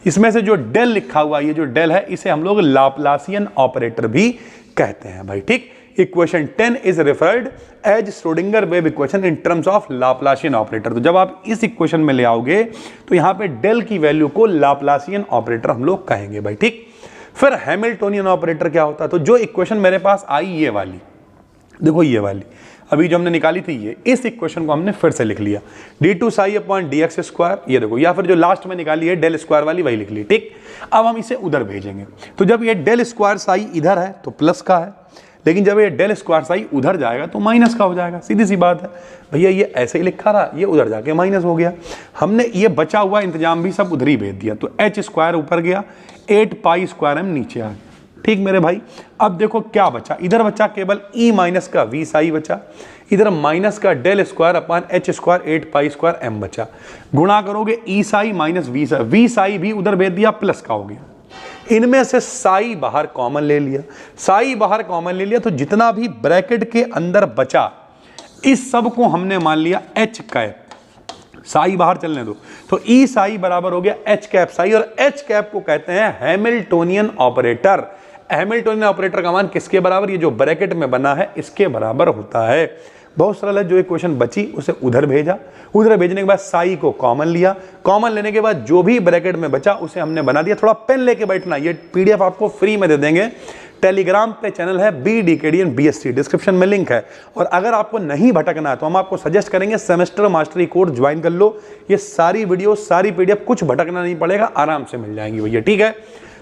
इसमें से जो डेल लिखा हुआ है, ये जो डेल है, इसे हम लोग लाप्लासियन ऑपरेटर भी कहते हैं भाई, ठीक। Equation 10 is referred as Schrodinger wave equation in terms of Laplacian operator. तो जब आप इस इक्वेशन में ले आओगे तो यहाँ पे डेल की वैल्यू को लाप्लासियन ऑपरेटर हम लोग कहेंगे भाई, ठीक। फिर हैमिल्टोनियन ऑपरेटर क्या होता है? तो जो इक्वेशन मेरे पास आई ये वाली, देखो ये वाली अभी जो हमने निकाली थी, ये इस इक्वेशन को हमने फिर से लिख लिया d2 psi upon dx square, ये देखो, या फिर जो लास्ट में निकाली है डेल स्क्वायर वाली, वही लिख ली, ठीक। अब हम इसे उधर भेजेंगे, तो जब ये डेल स्क्वायर साई इधर है तो प्लस का है, लेकिन जब ये डेल स्क्वायर साई उधर जाएगा तो माइनस का हो जाएगा। सीधी सी बात है भैया, ये ऐसे ही लिखा रहा, ये उधर जाके माइनस हो गया। हमने ये बचा हुआ इंतजाम भी सब उधर ही भेज दिया, तो एच स्क्वायर ऊपर गया, 8 पाई स्क्वायर एम नीचे आ गया, ठीक मेरे भाई। अब देखो क्या बचा, इधर बचा केवल ई माइनस का वी साई बचा, इधर माइनस का del square upon h square 8 pi square m बचा। गुणा करोगे e psi minus v psi भी उधर भेज दिया, प्लस का हो गया। इनमें से साई बाहर कॉमन ले लिया, साई बाहर कॉमन ले लिया, तो जितना भी ब्रैकेट के अंदर बचा इस सब को हमने मान लिया एच कैप, साई बाहर चलने दो, तो ई साई बराबर हो गया एच कैप साई, और एच कैप को कहते हैं हैमिल्टोनियन ऑपरेटर। हैमिल्टोनियन ऑपरेटर का मान किसके बराबर? ये जो ब्रैकेट में बना है इसके बराबर होता है। बहुत सरल है, जो इक्वेशन बची उसे उधर भेजा, उधर भेजने के बाद साई को कॉमन लिया, कॉमन लेने के बाद जो भी ब्रैकेट में बचा उसे हमने बना दिया। थोड़ा पेन लेके बैठना, ये पीडीएफ आपको फ्री में दे देंगे, टेलीग्राम पे चैनल है BDKDN BSc, डिस्क्रिप्शन में लिंक है। और अगर आपको नहीं भटकना है तो हम आपको सजेस्ट करेंगे सेमेस्टर मास्टरी कोर्स ज्वाइन कर लो, ये सारी वीडियो सारी पीडीएफ, कुछ भटकना नहीं पड़ेगा, आराम से मिल जाएंगी भैया, ठीक है।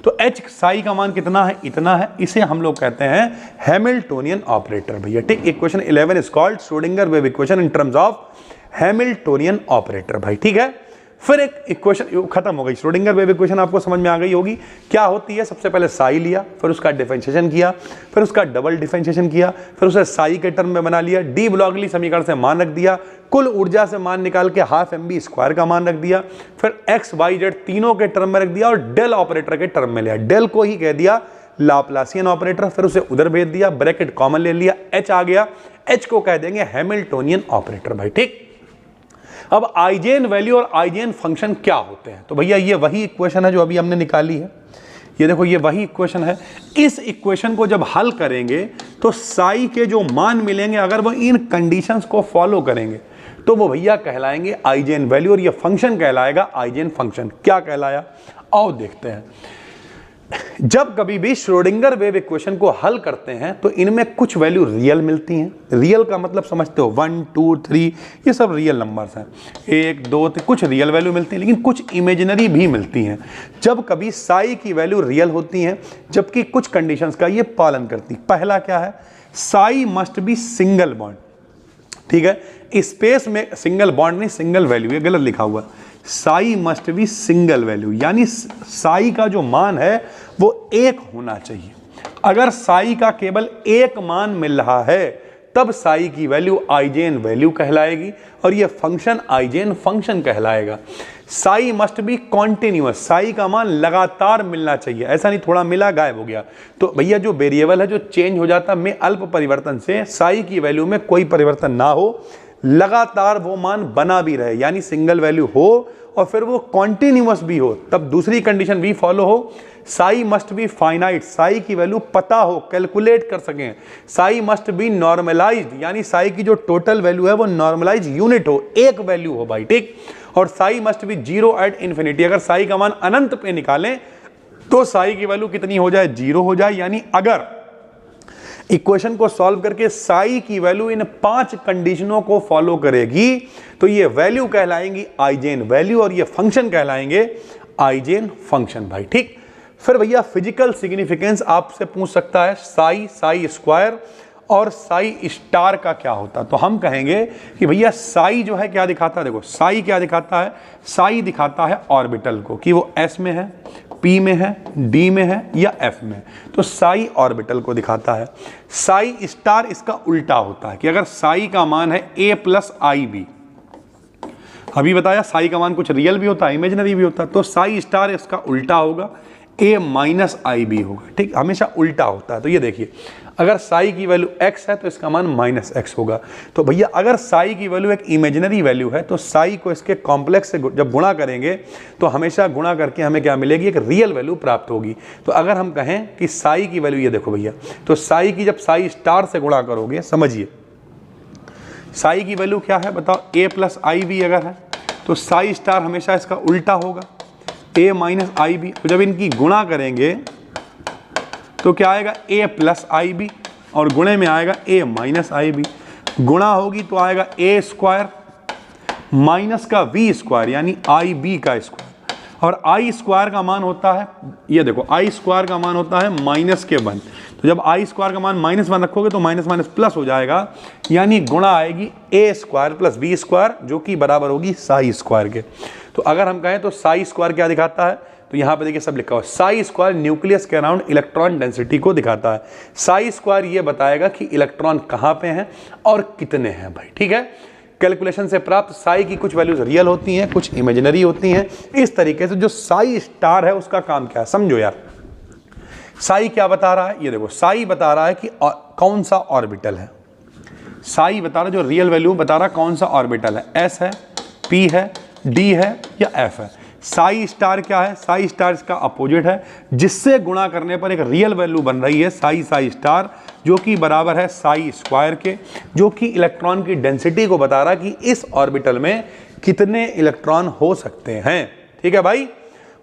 तो एच साई का मान कितना है? इतना है, इसे हम लोग कहते हैं हैमिल्टोनियन ऑपरेटर भैया, ठीक। Equation 11 is called Schrodinger wave equation in terms of Hamiltonian operator भाई, ठीक है। फिर एक इक्वेशन खत्म हो गई, श्रोडिंगर वेव इक्वेशन आपको समझ में आ गई होगी क्या होती है। सबसे पहले साई लिया, फिर उसका डिफरेंशिएशन किया, फिर उसका डबल डिफरेंशिएशन किया, फिर उसे साई के टर्म में बना लिया, डी ब्लॉगली समीकरण से मान रख दिया, कुल ऊर्जा से मान निकाल के हाफ mv स्क्वायर का मान रख दिया, फिर एक्स वाई जेड तीनों के टर्म में रख दिया और डेल ऑपरेटर के टर्म में लिया। डेल को ही कह दिया लाप्लासियन ऑपरेटर, फिर उसे उधर भेज दिया, ब्रैकेट कॉमन ले लिया, एच आ गया, एच को कह देंगे हैमिल्टोनियन ऑपरेटर भाई, ठीक। अब आइजेन वैल्यू और आइजेन फंक्शन क्या होते हैं? तो भैया ये वही इक्वेशन है जो अभी हमने निकाली है, ये देखो ये वही इक्वेशन है। इस इक्वेशन को जब हल करेंगे तो साई के जो मान मिलेंगे, अगर वो इन कंडीशंस को फॉलो करेंगे तो वो भैया कहलाएंगे आइजेन वैल्यू, और ये फंक्शन कहलाएगा आइजेन फंक्शन। क्या कहलाया, आओ देखते हैं। जब कभी भी श्रोडिंगर वेव इक्वेशन को हल करते हैं तो इनमें कुछ वैल्यू रियल मिलती हैं। रियल का मतलब समझते हो, 1 2 3 ये सब रियल नंबर्स हैं, 1 2 3 कुछ रियल वैल्यू मिलती है, लेकिन कुछ इमेजिनरी भी मिलती हैं। जब कभी साई की वैल्यू रियल होती हैं, जबकि कुछ कंडीशंस का ये पालन करती। पहला क्या है, Sai must be single bond, ठीक है। स्पेस में सिंगल बॉन्ड नहीं, सिंगल वैल्यू, ये गलत लिखा हुआ। Sai must be single value, यानी साई का जो मान है वो एक होना चाहिए। अगर साई का केवल एक मान मिल रहा है तब साई की वैल्यू आइजेन वैल्यू कहलाएगी और ये फंक्शन आइजेन फंक्शन कहलाएगा। Sai must be continuous, Sai का मान लगातार मिलना चाहिए, ऐसा नहीं थोड़ा मिला गायब हो गया। तो भैया जो वेरिएबल है जो चेंज हो जाता में अल्प परिवर्तन से, साई की वैल्यू में कोई परिवर्तन ना हो, लगातार वो मान बना भी रहे, यानी सिंगल वैल्यू हो और फिर वो कॉन्टिन्यूअस भी हो, तब दूसरी कंडीशन भी फॉलो हो। Sai must be finite, Sai की वैल्यू पता हो, कैलकुलेट कर सकें। साई मस्ट बी नॉर्मलाइज्ड, यानी साई की जो टोटल वैल्यू है वो नॉर्मलाइज यूनिट हो, एक वैल्यू हो भाई, ठीक। और Sai must be zero at infinity, अगर साई का मान अनंत पे निकालें तो साई की वैल्यू कितनी हो जाए, जीरो हो जाए। यानी अगर इक्वेशन को सॉल्व करके साई की वैल्यू इन 5 कंडीशनों को फॉलो करेगी तो ये वैल्यू कहलाएंगी आइजेन वैल्यू और ये फंक्शन कहलाएंगे आइजेन फंक्शन भाई, ठीक। फिर भैया फिजिकल सिग्निफिकेंस आपसे पूछ सकता है, साई, साई स्क्वायर और साई स्टार का क्या होता। तो हम कहेंगे कि भैया साई जो है क्या दिखाता है, देखो साई क्या दिखाता है, साई दिखाता है ऑर्बिटल को कि वो एस में है, पी में है, डी में है या एफ में, तो साई ऑर्बिटल को दिखाता है। साई स्टार इसका उल्टा होता है कि अगर साई का मान है a प्लस आई बी, अभी बताया साई का मान कुछ रियल भी होता है, इमेजिनरी भी होता है, तो साई स्टार इसका उल्टा होगा, a माइनस आई बी होगा। ठीक, हमेशा उल्टा होता है। तो ये देखिए, अगर साई की वैल्यू x है तो इसका मान माइनस x होगा। तो भैया अगर साई की वैल्यू एक इमेजिनरी वैल्यू है तो साई को इसके कॉम्प्लेक्स से जब गुणा करेंगे तो हमेशा गुणा करके हमें क्या मिलेगी, एक रियल वैल्यू प्राप्त होगी। तो अगर हम कहें कि साई की वैल्यू, ये देखो भैया, तो साई की जब साई स्टार से गुणा करोगे, समझिए साई की वैल्यू क्या है बताओ, a प्लस आई बी अगर है तो साई स्टार हमेशा इसका उल्टा होगा, a माइनस आई बी। तो जब इनकी गुणा करेंगे तो क्या आएगा, a प्लस आई बी, और गुणे में आएगा a माइनस आई बी। गुणा होगी तो आएगा a स्क्वायर माइनस का v स्क्वायर यानी आई बी का स्क्वायर, और आई स्क्वायर का मान होता है, ये देखो आई स्क्वायर का मान होता है माइनस के 1। तो जब आई स्क्वायर का मान -1 रखोगे तो माइनस माइनस प्लस हो जाएगा, यानी गुणा आएगी a square plus v square जो कि बराबर होगी साई स्क्वायर के। तो अगर हम कहें तो साई स्क्वायर क्या दिखाता है, तो यहाँ पे देखिए सब लिखा हुआ है, साई स्क्वायर न्यूक्लियस के अराउंड इलेक्ट्रॉन डेंसिटी को दिखाता है। साई स्क्वायर ये बताएगा कि इलेक्ट्रॉन कहाँ पे हैं और कितने हैं भाई। ठीक है, कैलकुलेशन से प्राप्त साई की कुछ वैल्यूज रियल होती हैं, कुछ इमेजिनरी होती हैं। इस तरीके से जो साई स्टार है उसका काम क्या है समझो यार। साई क्या बता रहा है, ये देखो साई बता रहा है कि कौन सा ऑर्बिटल है। साई बता रहा है, जो रियल वैल्यू बता रहा है कौन सा ऑर्बिटल है, एस है, पी है, डी है या एफ है। साई स्टार क्या है, साई स्टार इसका अपोजिट है, जिससे गुणा करने पर एक रियल वैल्यू बन रही है साई स्टार, जो कि बराबर है साई स्क्वायर के, जो कि इलेक्ट्रॉन की डेंसिटी को बता रहा है कि इस ऑर्बिटल में कितने इलेक्ट्रॉन हो सकते हैं। ठीक है भाई।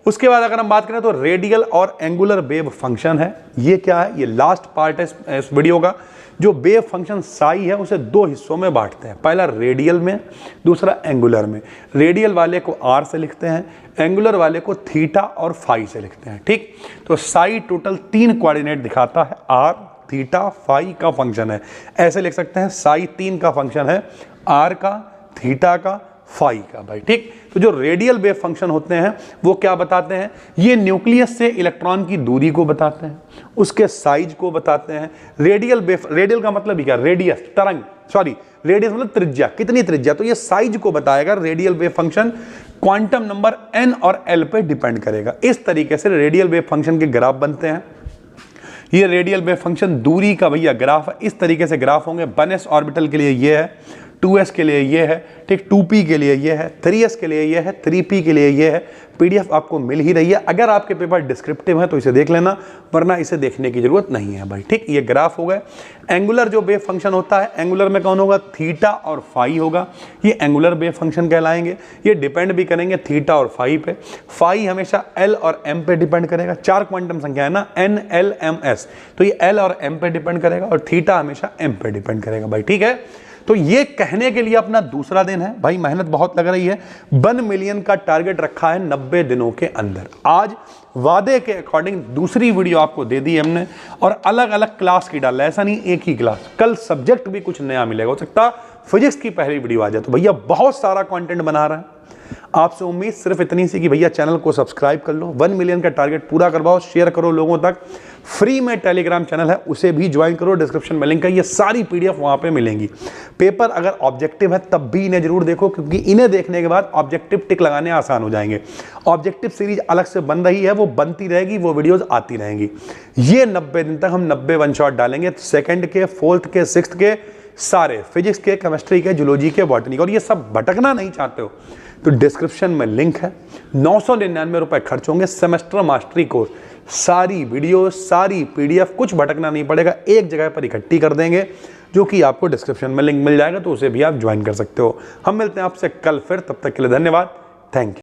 उसके बाद अगर हम बात करें तो रेडियल और एंगुलर वेव फंक्शन है। ये क्या है, ये लास्ट पार्ट है इस वीडियो का। जो वेव फंक्शन साई है उसे दो हिस्सों में बांटते हैं, पहला रेडियल में, दूसरा एंगुलर में। रेडियल वाले को आर से लिखते हैं, एंगुलर वाले को थीटा और फाई से लिखते हैं। ठीक, तो साई टोटल 3 कोऑर्डिनेट दिखाता है, आर, थीटा, फाई का फंक्शन है। ऐसे लिख सकते हैं, साई 3 का फंक्शन है, आर का, थीटा का, फाई का भाई। ठीक, तो जो रेडियल वेव फंक्शन होते हैं वो क्या बताते हैं, ये न्यूक्लियस से इलेक्ट्रॉन की दूरी को बताते हैं, उसके साइज को बताते हैं। रेडियल का मतलब क्या, रेडियस, तरंग, सॉरी रेडियस मतलब त्रिज्या, कितनी त्रिज्या, तो ये साइज को बताएगा। Radial wave function quantum number n और l पे डिपेंड करेगा। इस तरीके से रेडियल वेव फंक्शन के ग्राफ बनते हैं। ये रेडियल वेव फंक्शन दूरी का भैया ग्राफ है। इस तरीके से ग्राफ होंगे। 1s ऑर्बिटल के लिए ये है, 2s के लिए ये है, ठीक, 2p के लिए ये है, 3s के लिए ये है, 3p के लिए ये है। पीडीएफ आपको मिल ही रही है। अगर आपके पेपर डिस्क्रिप्टिव है तो इसे देख लेना, वरना इसे देखने की जरूरत नहीं है भाई। ठीक, ये ग्राफ हो गए। एंगुलर जो वेव फंक्शन होता है, एंगुलर में कौन होगा, थीटा और फाई होगा। ये एंगुलर वेव फंक्शन कहलाएंगे। ये डिपेंड भी करेंगे थीटा और फाई पे। फाई हमेशा एल और एम पे डिपेंड करेगा। 4 क्वांटम संख्या है ना, एन, एल, एम, एस, तो ये एल और एम पे डिपेंड करेगा, और थीटा हमेशा एम पे डिपेंड करेगा भाई। ठीक है, तो ये कहने के लिए अपना दूसरा दिन है भाई। मेहनत बहुत लग रही है। 1 मिलियन का टारगेट रखा है 90 दिनों के अंदर। आज वादे के अकॉर्डिंग दूसरी वीडियो आपको दे दी हमने, और अलग अलग क्लास की डाला, ऐसा नहीं एक ही क्लास। कल सब्जेक्ट भी कुछ नया मिलेगा, हो सकता फिजिक्स की पहली वीडियो आ जाए। तो भैया बहुत सारा कंटेंट बना रहा है। आपसे उम्मीद सिर्फ इतनी सी कि भैया चैनल को सब्सक्राइब कर लो, 1 मिलियन का टारगेट पूरा करवाओ, शेयर करो लोगों तक। फ्री में टेलीग्राम चैनल है, उसे भी ज्वाइन करो, डिस्क्रिप्शन में लिंक है। ये सारी पीडीएफ वहां पे मिलेंगी। पेपर अगर ऑब्जेक्टिव है तब भी इन्हें जरूर देखो, क्योंकि इन्हें देखने के बाद ऑब्जेक्टिव टिक लगाने आसान हो जाएंगे। ऑब्जेक्टिव सीरीज अलग से बन रही है, वो बनती रहेगी, वो वीडियोज आती रहेंगी। ये 90 दिन तक हम 90 वन शॉट डालेंगे, 2nd के, 4th के, 6th के, सारे फिजिक्स के, केमिस्ट्री के, जूलॉजी के, बॉटनी के। और ये सब भटकना नहीं चाहते हो तो डिस्क्रिप्शन में लिंक है। 999 रुपए खर्च होंगे, सेमेस्टर मास्टरी कोर्स, सारी वीडियो, सारी पीडीएफ, कुछ भटकना नहीं पड़ेगा, एक जगह पर इकट्ठी कर देंगे, जो कि आपको डिस्क्रिप्शन में लिंक मिल जाएगा, तो उसे भी आप ज्वाइन कर सकते हो। हम मिलते हैं आपसे कल फिर, तब तक के लिए धन्यवाद, थैंक यू।